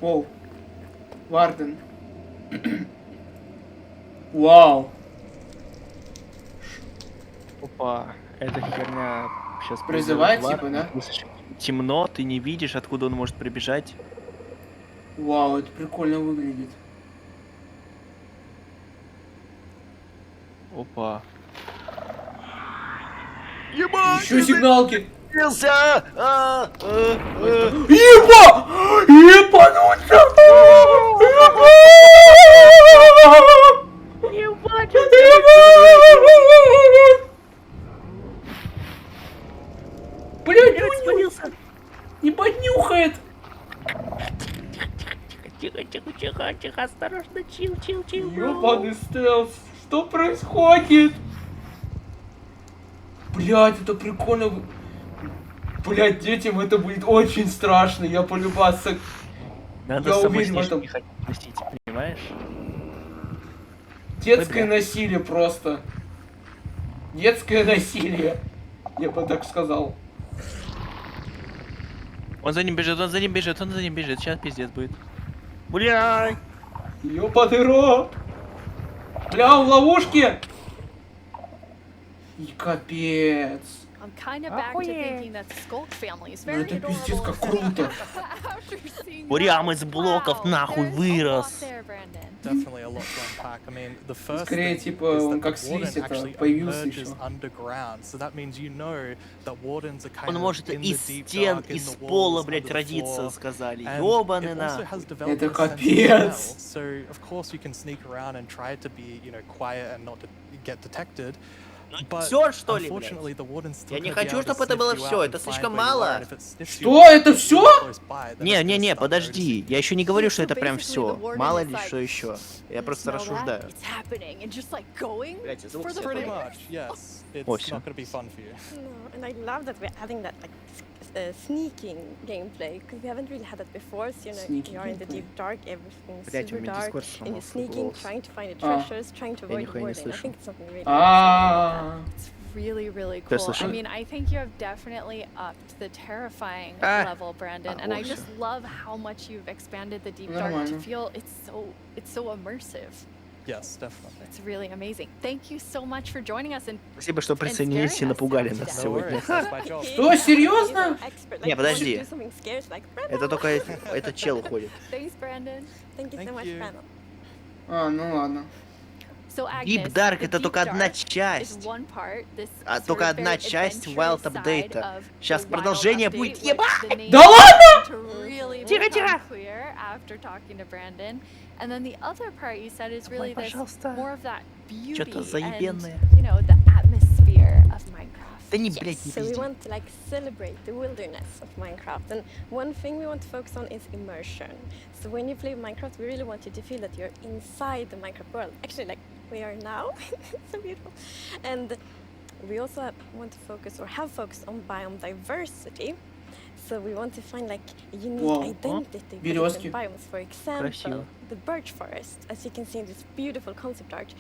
Воу. Варден. Вау. Опа, эта херня сейчас Призывает, типа, да? Темно, ты не видишь, откуда он может прибежать. Вау, это прикольно выглядит. Опа. Еще сигналки. Еба! Ебануться! Тихо, осторожно, чил. Ёбаный стелс, что происходит? Блять, это прикольно. Блять, детям это будет очень страшно, я полюбаться. Надо Я уверен в самоснежки этом. хотеть носить, понимаешь? Детское насилие просто. Детское насилие. Я бы так сказал. Он за ним бежит. Сейчас пиздец будет. Бляй! Ёбаный рот! Бля, он в ловушке! И капец. I'm kind of back to thinking that the Skulk family is very Это пиздец adorable. как круто. Прям из блоков нахуй вырос. Definitely a lot to unpack. I mean, the first Скорее, thing типа, is он that как the warden слизь это actually появился emerges еще. underground. So that means you know that wardens are kind Он of может in the из deep стен, dark, in из the пола, walls, блядь, under the родиться, floor. сказали. And Ёбаный it also нахуй. has developed Это a sense of капец. smell. So of course you can sneak around and try to be, you know, quiet and not to get detected. But Всё, что ли, unfortunately, the warden's still Я не gonna be хочу, able to чтобы это sniff было you все. out Это and слишком find where you are, мало. and if it sniffs you Что? Это все? close by, then it's Не, gonna start подожди. Я еще не говорю, что это прям basically все. the warden Мало is ли like, что еще. Я просто Smell that? рассуждаю. It's happening and just like going Блядь, звук for the Pretty players. much, yes. It's О, not всё. going to be fun for you. No, and I love that we're adding that like sneaking gameplay because we haven't really had that before. So you know, Sneaky you're in the gameplay. deep dark, everything's Блядь, у super меня dark, Discord and you're сломался, sneaking, голос. trying to find the А. treasures, trying to Я avoid нихуя не warding. I слышу. think it's something really А. It's really Кто cool. I слышит? mean, I think you have definitely upped the terrifying А. level, Brandon, and I Боже. just love how much you've expanded the deep dark to Нормально. feel it's so immersive. Yes, definitely. It's really amazing. Thank you so much for joining us and Спасибо, что присоединились и напугали нас No сегодня. worries, that's my job. Что, серьезно? Не, подожди. do something scared like Это только этот чел ходит. thanks, Brandon. Thank you so Thank much, you. Brandon. А, ну ладно. So Agnes, Deep Dark the это Deep только одна Dark is часть. one part, this А sort только of одна very часть adventurous Wild side Update. of Сейчас the Wild продолжение Update, будет. which Ебать! the name Да ладно? to really Тихо, become тихо. clear after talking to Brandon. And then the other part you said is really this пожалуйста. more of that beauty Чё-то and, заебенное. you know, the atmosphere of Minecraft. Да не, блядь, не So we пизди. want to like celebrate the wilderness of Minecraft, and one thing we want to focus on is immersion. So when you play Minecraft, we really want you to feel that you're inside the Minecraft world. Actually, like we are now, so beautiful. And we also want to focus or have focused on biome diversity. So we want to find like unique Wow. identity for Березки. different biomes. For example, Красиво. the birch forest, as you can see in this beautiful concept art.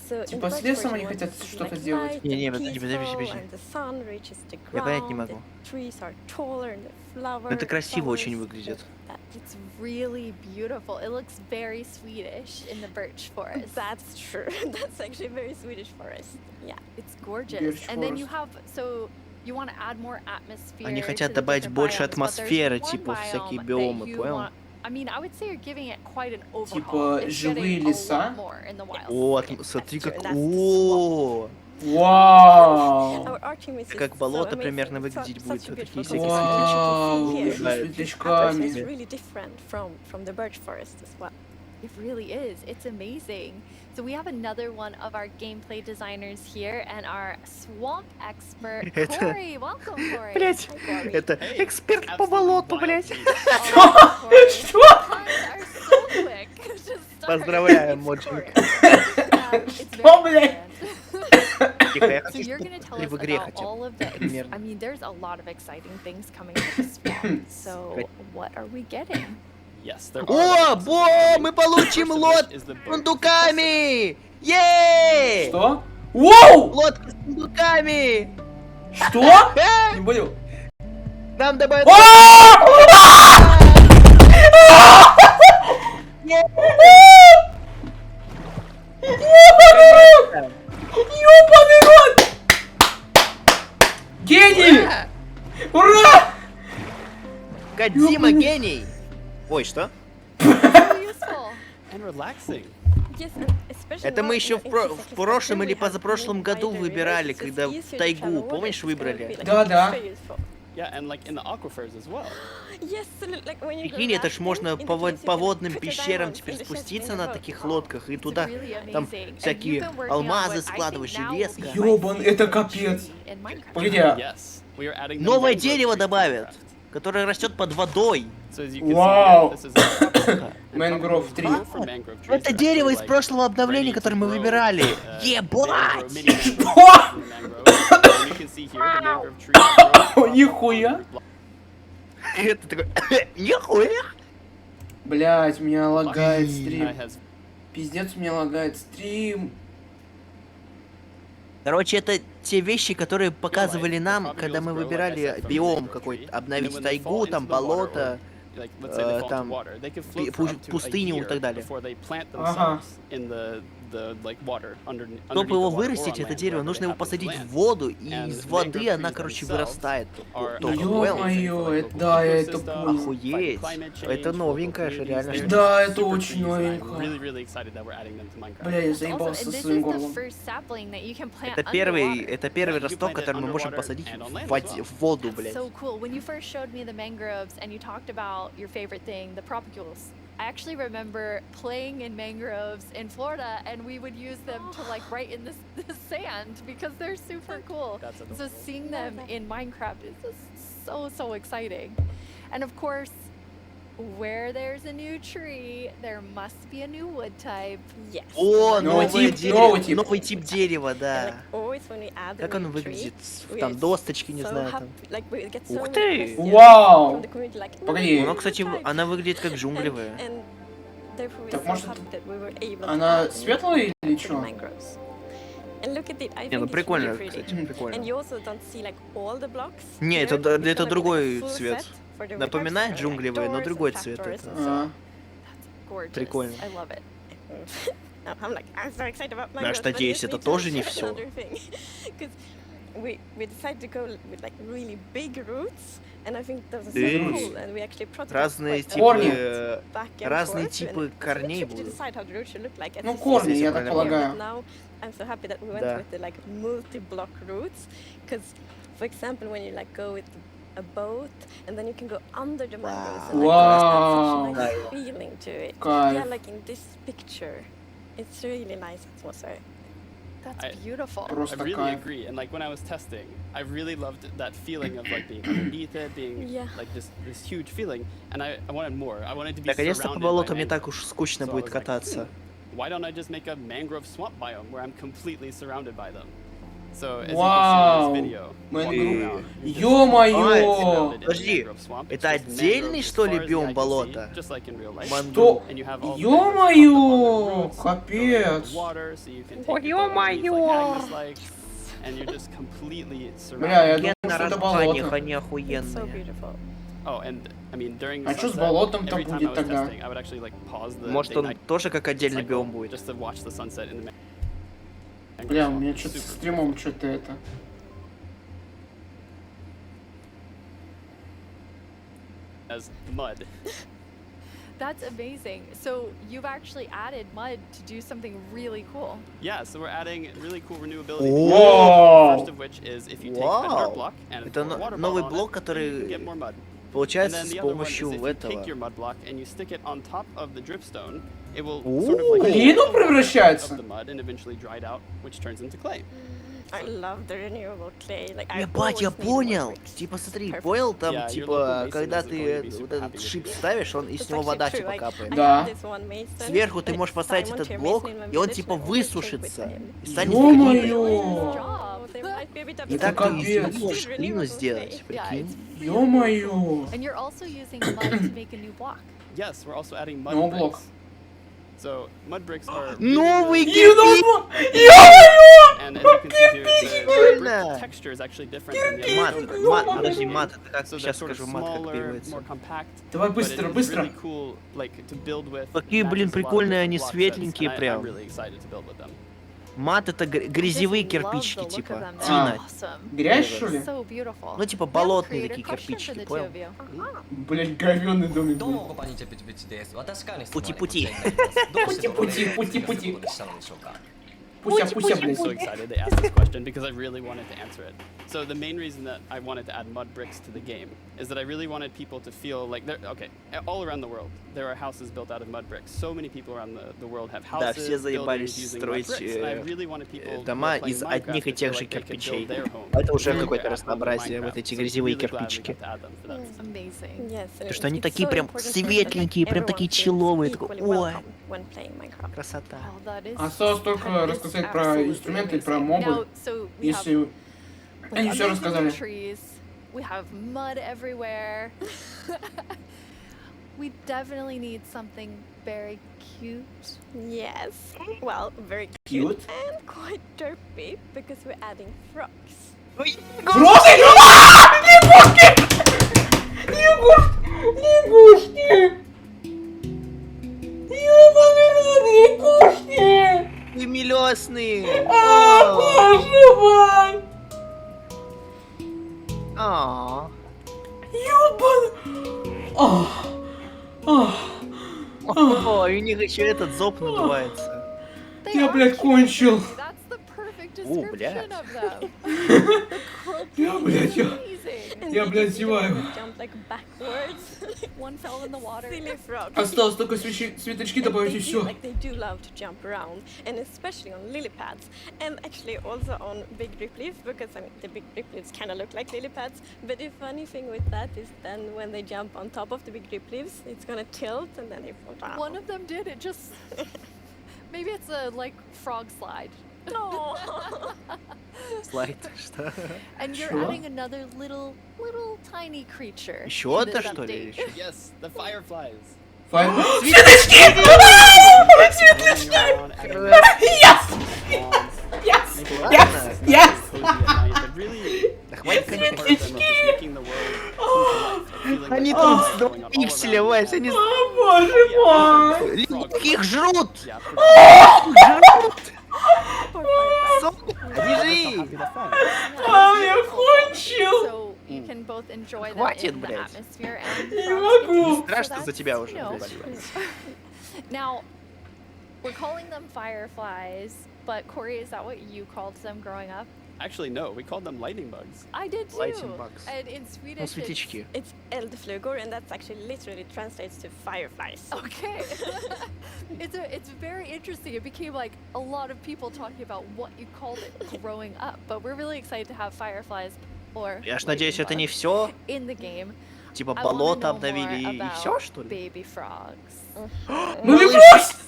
So in Типа the с birch лесом forest, они we want хотят it to be, что-то like, сделать. light Не, and подожди. peaceful, and the sun reaches the Я понять не ground, могу. the trees are taller, and the flower Это красиво очень flowers выглядит. It's really beautiful. It looks very Swedish in the birch forest. That's true. That's actually very Swedish forest. Yeah. It's gorgeous. Birch And then you forest. have so you want to add more atmosphere. Они хотят to the добавить different больше biomes, but there's атмосферы, one типа всякие biome that биомы, you понял? want- I mean, I would say you're giving it quite an overhaul. Типа It's живые getting a леса? lot more in the wild. О, смотри true, как... that's the О, Вау! Our arching is как just болото so примерно amazing. выглядеть Such будет. a Вот beautiful такие concept. всякие Вау, цветочки. с Бывает. Atmosphere is светлячками. really different from the birch forest as well. It really is. It's amazing. So we have another one of our gameplay designers here and our swamp expert, Это- Corey. Welcome, Corey. Блять, Hi, Corey. это эксперт по болоту, блять. Oh, Corey. Что? Puns are so quick to start. Поздравляем, It's Моджик. Corey. It's Что, very блядь? grand. Тихо, я So хочу, you're чтобы going to tell ты us в игре about хотя all бы. of the. Примерно. I mean, there's a lot of exciting things coming to the swamp. So what are we getting? Yes, there О, мы получим лот с сундуками! Ей! Что? Воу! Лодка с сундуками! Что? Не понял. Нам добавят... Ёбаный рот! Гений! Ура! Кодзима гений! Ой, что? Useful. and relaxing. Yes, and especially Это now мы еще in в exactly прошлом spring или we have позапрошлом new году wider выбирали, areas, so когда it's в easier to тайгу, travel. помнишь, It's gonna be, выбрали? like, Да-да. very useful. Yeah, and like in the aquifers as well. Yes, so like when you go Прикинь, это ж rafting, можно in the по caves you по can водным put your пещерам diamonds теперь in the chest спуститься in на the boat. таких лодках и туда really там amazing. And всякие you've been working on алмазы what I складывать, think now will железка. be my Ёбан, это favorite капец. tree in Minecraft. Погоди. Yes, we are adding the Новое mangrove дерево tree to добавят, Minecraft. которое растет под водой. So as you can see, Wow. this is a Mangrove 3. Это дерево из прошлого обновления, которое мы выбирали. Ебать! Нихуя! Это такой... Нихуя! Блять, меня лагает стрим. Пиздец, меня лагает стрим. Короче, это те вещи, которые показывали нам, когда мы выбирали биом какой-то. Обновить тайгу, там, болото, там, пустыню и так далее. Ага. Чтобы его вырастить, это дерево, нужно его посадить в воду, и из воды она, короче, вырастает. Ё-моё, да, я это понял. Охуеть. Это новенькое же, реально. Да, это очень новенькое. Бля, я заебался со своим горлом. Это первый росток, который мы можем посадить в воду, блядь. I actually remember playing in mangroves in Florida, and we would use them to like write in the sand because they're super cool. So seeing them in Minecraft is just so exciting. And of course, where there's a new tree, there must be a new wood type. Yes. О, новый тип дерева, да. Как оно выглядит? Там досточки, не знаю, там. Ух ты! Вау! Погоди. Оно, кстати, она выглядит как джунглевая. Так может, она светлая или что? Не, ну прикольно, кстати, прикольно. Не, это другой цвет. Напоминает джунглевый, но другой цвет. Прикольно. Я ж надеюсь, это тоже не все. Разные типы корней будут. Ну, корни, я так полагаю. I'm so happy that we went with the like multi-block routes, because, for example, when you like go with a boat and then you can go under the mangroves, and like there's such a nice feeling to it. Yeah, like in this picture, it's really nice atmosphere. That's beautiful. I really agree, and like when I was testing, I really loved that feeling of like being underneath it, being like this huge feeling, and I wanted more. I wanted to be Наконец-то по болотам не так уж скучно будет кататься. Why don't I just make a mangrove swamp biome where I'm completely surrounded by them? So as Вау! you can see in this video, Ё-моё! Подожди, это отдельный, что ли, биом болота? Что? Ё-моё! Капец! Ё-моё! Бля, я думал, что это болото. Они охуенные. А что с болотом-то будет тогда? Может, он тоже как отдельный биом будет? Бля, у меня что-то с стримом что-то это. That's amazing. So you've actually added mud to do something really cool. Yeah, so we're adding really cool renewability. Whoa! First of which is if you take a dirt block and это новый блок, который получается с помощью этого. Глину превращается? Ебать, я понял! Типа, смотри, понял, там, типа, когда ты вот этот шип ставишь, он из него вода, типа, капает. Да. Сверху ты можешь поставить этот блок, и он, типа, высушится. И станет Ё-моё! И так ты из него можешь глину сделать, прикинь. Ё-моё! Новый блок. So mud bricks are новый texture is actually different than the мат, подожди, мат, это как, сейчас скажу, мат как переводится. Давай быстро, быстро. Какие, блин, прикольные они, светленькие прям. Мат — это грязевые кирпичики, типа, тина. Грязь, что ли? Ну, типа, болотные такие кирпичики, понял? Блять, говёный домик был. Пути-пути. Пути-пути, пути-пути. Пуся, пуся, I'm блядь. so excited they asked this question because I really wanted to answer it. So the main reason that I wanted to add mud bricks to the game is that I really wanted people to feel like they're okay. All around the world, there are houses built out of mud bricks. So many people around the world have Да, houses, все заебались buildings using mud строить bricks. And I really wanted people дома who are playing из Minecraft одних и to тех feel же like they could кирпичей. build their home. Это уже when какое-то they're at home in разнообразие, вот Minecraft. эти So грязевые really glad we кирпичики. got to add them for that. Amazing. Yes, То, что они it's такие so прям important for us that светленькие, прям everyone такие feels человые. Такой, equally ой, welcome when playing Minecraft. красота. Oh, that is, Осталось только that is рассказать про absolutely инструменты, про amazing. мобы. Now, so we have, Если... Они все amazing рассказали. trees, we have mud everywhere. We definitely need something very cute. Yes. Well, very Cute? and quite derpy because we're adding frogs. Розы! Лягушки! Лягушки! Вы милёсные! Боже мой! Ой, у них еще этот зоб надувается. Я, блядь, кончил. That's the perfect О, description блядь. of them. Я, блядь, Amazing. я, блядь, зеваю. Jump like backwards. One fell in the water. Silly frogs. Осталось только светочки добавить и все. Like they do love to jump around, and especially on lily pads, and actually also on big drip leaves, because I mean the big drip leaves kind of look like lily pads. But the funny thing with that is then when they jump on top of the big drip leaves, it's gonna tilt and then they fall down. One of them did. It just maybe it's a like frog slide. Слайд, что? And you're Sure. adding another little tiny creature. Еще to одна, this что ли? update. Еще? Yes, the fireflies. Светочки! Светочки! Yes! Да хватит Они тут с 2 пикселя, Вась, они... О, боже мой! Их жрут! Бежи! Я кончил! So you can both enjoy them Хватит, in the блядь. atmosphere and Не frogs могу. get- Страшно so за тебя that's, уже. you know. блядь. Now, we're calling them fireflies, but Corey, is that what you called them growing up? Actually, no, we called them lightning bugs. I did too. Lightning bugs. And in Swedish, it's- Светлячки. It's eldflugor, and that's actually literally translates to fireflies. Okay. it's very interesting. It became like a lot of people talking about what you called it growing up, but we're really excited to have fireflies or Я ж надеюсь, это не lightning все. bugs in the game. Типа I wanna болото know обновили more и about все, что ли? Baby frogs.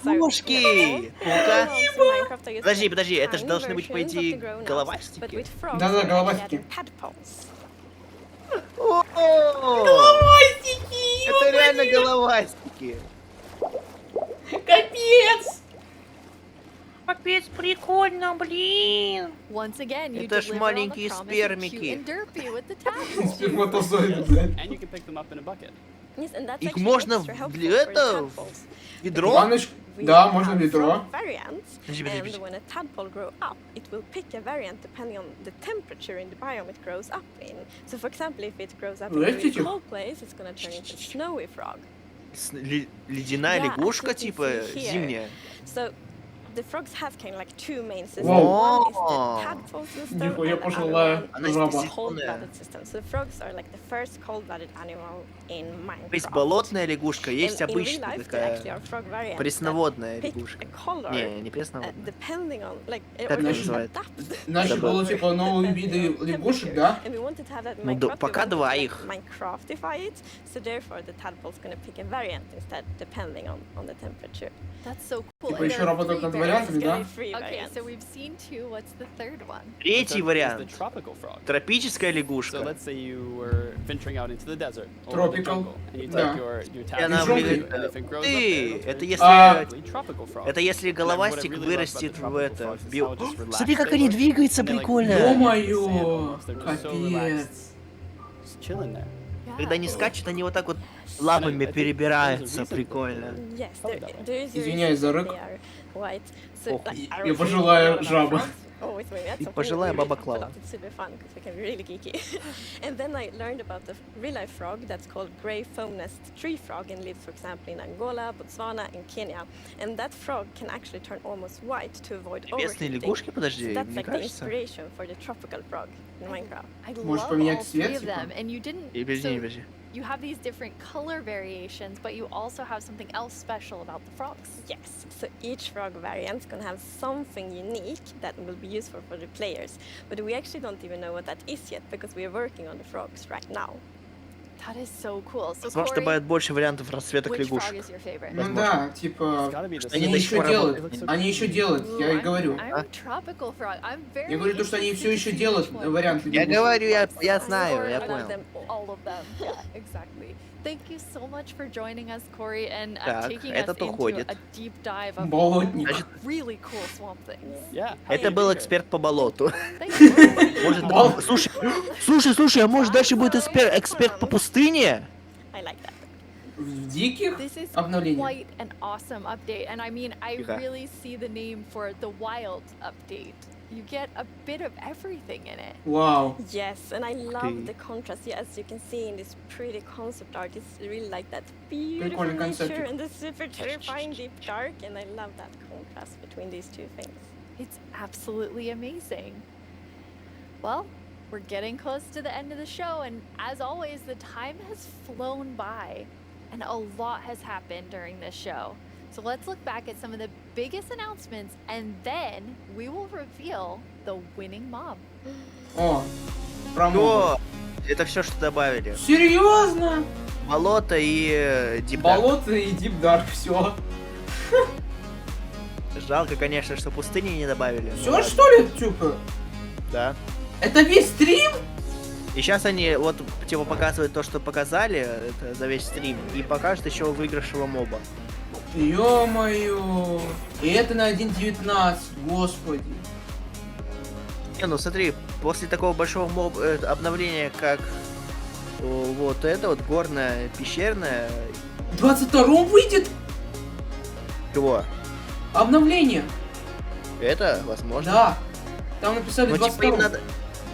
Малышки! Ну-ка. Minecraft, I guess, Подожди, like подожди, это же tiny должны быть, по versions of идее, the grown-ups, головастики. but with frogs, Да-да, we're actually головастики. adding tadpoles. Головастики! Это реально головастики. Капец! Капец, прикольно, блин. Once again, you Это ж deliver on the маленькие promise of спермики. cute and derpy with the tadpoles. Сперматозоиды, блядь. And you can pick them up in a bucket. Yes, and that's Их actually можно extra helpful для for этого tadpoles. ведро? Ванночку? We Да, можно have ведро. frog variants, Подожди, подожди. and when a tadpole grows up, it will pick a variant depending on the temperature in the biome it grows up in. So, for example, if it grows up in a really Простите? cold place, it's going to turn into a snowy frog. Ледяная Yeah, лягушка, as you can типа see here. зимняя. So, the frogs have kind of like two main systems. Wow. One is the tadpole system, Нихуя and the other пожилая one Она is the жаба. cold-blooded system. So, frogs are like the first cold-blooded animal in Minecraft. Есть болотная лягушка, есть In real обычная life, there actually are такая frog variants пресноводная that pick лягушка. a color, Не пресноводная. depending on like Как or это they называется? adapt Значит, Забыл. было типа новые виды лягушек, да? And we wanted to have that in Ну, да, Minecraft, we пока wanted to, два like, их. Minecraftify it, so therefore the tadpole's gonna pick a variant instead, depending on the temperature. That's so cool. Типа And еще there are работают three над variants. вариантами, да? Three Okay, variants. so we've seen two. What's the third one? Третий The вариант. tropical frog. Тропическая So лягушка. let's say you were venturing out into the desert or the Tropical. jungle, and you Да. take your И tadpole она with выглядит- you, and if it grows up Ты, there, это it's если... a tropical frog. Это если And what I головастик really love about вырастет the в tropical это, frogs в is био... how just relaxed Смотри, как they они look. двигаются And they're, like, прикольно. really Ё-моё, sand almost. They're just so relaxed, капец. just chilling there. Когда они скачут, они вот так вот And лапами I think перебираются, there's a reason прикольно. Yes, there is a Извиняюсь за reason рык. they are white. So, Ох, like, я пожилая жаба. always maybe that's И something пожилая we баба really talked Клава. about. It's super fun because we can be really geeky. And then I learned about the real-life frog that's called grey foam nest tree frog and lives, for example, in Angola, Botswana, and Kenya. And that frog can actually turn almost white to avoid Небесные overheating. лягушки, So подожди, that's мне like the кажется. inspiration for the tropical frog in Minecraft. I Может, love поменять all цвет, three of типа? them, and you didn't. И подожди, So подожди. you have these different color variations, but you also have something else special about the frogs. Yes, so each frog variant is going to have something unique that will be useful for the players. But we actually don't even know what that is yet because we are working on the frogs right now. That is so cool. So Потому что Corey, добавят больше вариантов расцветок which frog лягушек. is your favorite? Ну да, типа, они еще делают, они еще делают, я и говорю. I'm tropical frog. I'm very. Я говорю то, что они все еще делают варианты Я лягушек. говорю, я знаю, я I love понял. them, all of them. Yeah, exactly. Thank you so much for joining us, Corey, and Так, taking us этот into уходит. a deep dive of Болотник. all the really cool swamp things. Yeah. Это был эксперт по болоту. Thank you. Может, слушай, а может дальше будет эксперт по пустыне? I like that. В диких This is обновлениях? quite an awesome update, and I mean, I Тихо. really see the name for the wild update. You get a bit of everything in it. Вау. Yes, and I ты. love the contrast. Yeah, as you can see in this pretty concept art, it's really like that beautiful Прикольный nature концептик. and the super terrifying deep dark, and I love that contrast between these two things. It's absolutely amazing. Well, we're getting close to the end of the show, and as always, the time has flown by, and a lot has happened during this show. So let's look back at some of the biggest announcements, and then we will reveal the winning mob. О, про моба. О, это все, что добавили. Серьезно? Болото и Deep Dark. Болото и Deep Dark, все. Жалко, конечно, что пустыни не добавили. Все что ли, типа? Да. Это весь стрим? И сейчас они вот типа показывают то, что показали, это за весь стрим, и покажут еще выигрышего моба. Ё-моё. И это на 1.19, господи. Не, ну смотри, после такого большого обновления, как вот это вот горное, пещерное. В 22-м выйдет Чего? обновление. Это возможно. Да. Там написали Ну, 22-м. типа,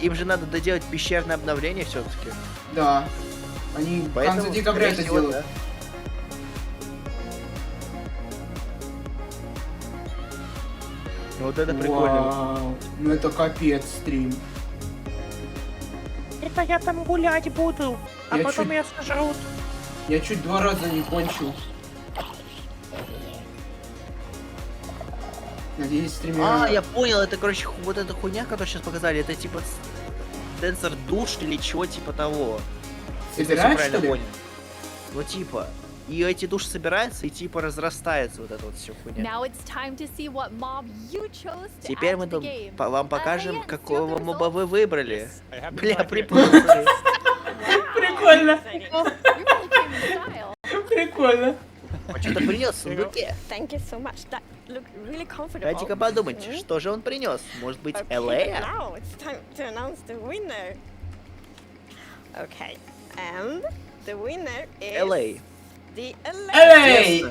им же надо доделать пещерное обновление все-таки. Да. Они в Поэтому, конце декабря скорее это всего, делают. Ну, вот это прикольно. Вау. Ну это капец стрим. Это я там гулять буду, Я чуть- меня сожрут. Я чуть 2 раза не кончил. Надеюсь, стример... А, я понял, это, короче, вот эта хуйня, которую сейчас показали, это типа сенсор душ или чего типа того. Если я всё Собирать, правильно что ли? понял. Ну типа. И эти души собираются и типа разрастается вот эта вот все хуйня. Now it's time to see what mob you chose to Теперь add мы to the тут game. вам покажем, yes, какого your моба вы выбрали. I have Бля, no idea. припомнили. Прикольно. You really came in style. Прикольно. Он что-то принес в сундуке. Thank you so much. That looked really comfortable. Дайте-ка подумать, Mhm. что же он принес? Может быть, Okay, LA? now it's time to announce the winner. Okay, and the winner is LA. the LA. Эй!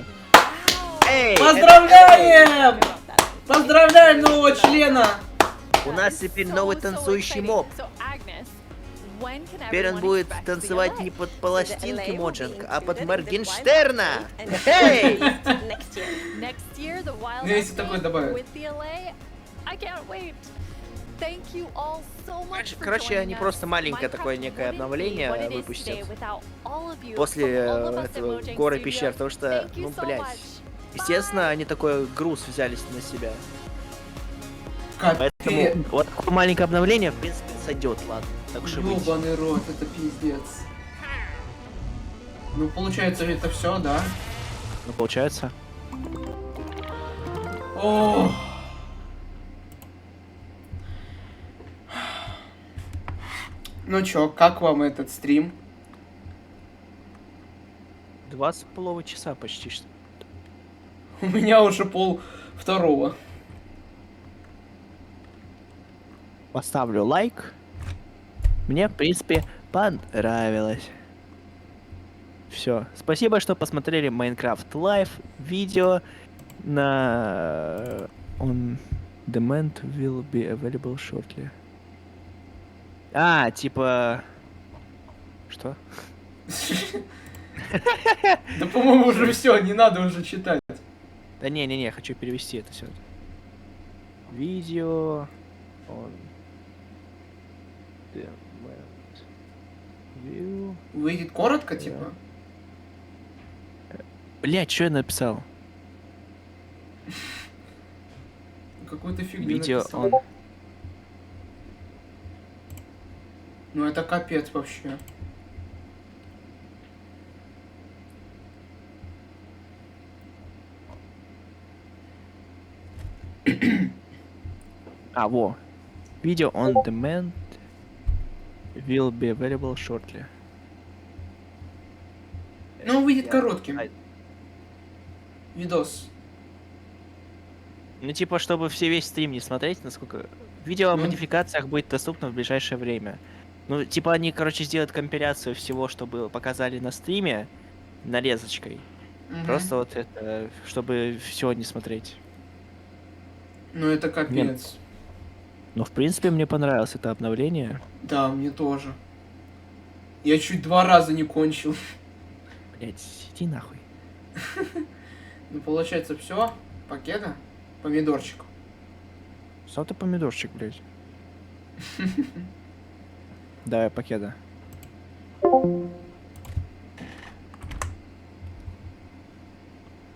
Эй! Поздравляем! Поздравляем нового члена! У нас теперь новый танцующий моб. So Agnes, when can Теперь он everyone будет expect the танцевать LA? не под пластинки LA will be Моджинг, а под included in the Моргенштерна. wild update Эй! next year. Next year, the wild Ну, если такое update добавят. with the LA. I can't wait. Thank you all so much for Короче, joining они us. просто маленькое Minecraft такое некое wouldn't be обновление what it is выпустят today without all of you, после from all of us at этого Mojang горы Studios. пещер, потому что, Thank you ну, so блядь, much. естественно, они такой груз взялись на себя. Капец. Поэтому вот такое маленькое обновление, в принципе, сойдет, ладно. Так уж и быть. Ёбаный рот, это пиздец. Ну, получается, это все, да? Ну, получается. О. Ну чё, как вам этот стрим? 2,5 часа почти что. У меня уже 1:30. Поставлю лайк. Мне, в принципе, понравилось. Все. Спасибо, что посмотрели Minecraft Live видео на Demand will be available shortly. А, типа... Что? Да, по-моему, уже все, не надо уже читать. Да не, хочу перевести это все. Видео... Выйдет коротко, типа? Блять, что я написал? Какую-то фигню Видео написал. Ну это капец вообще. А, во. Video on demand will be available shortly. Ну, он выйдет коротким. Видос. Ну, типа, чтобы все весь стрим не смотреть, насколько... Видео о модификациях будет доступно в ближайшее время. Ну, типа, они, короче, сделают компиляцию всего, что было показали на стриме, нарезочкой. Просто вот это, чтобы все не смотреть. Ну, это капец. Ну, в принципе, мне понравилось это обновление. Да, мне тоже. Я чуть 2 раза не кончил. Блять, иди нахуй. Ну, получается, все. Пакета. Помидорчик. Сам ты помидорчик, блять. Давай, пакета.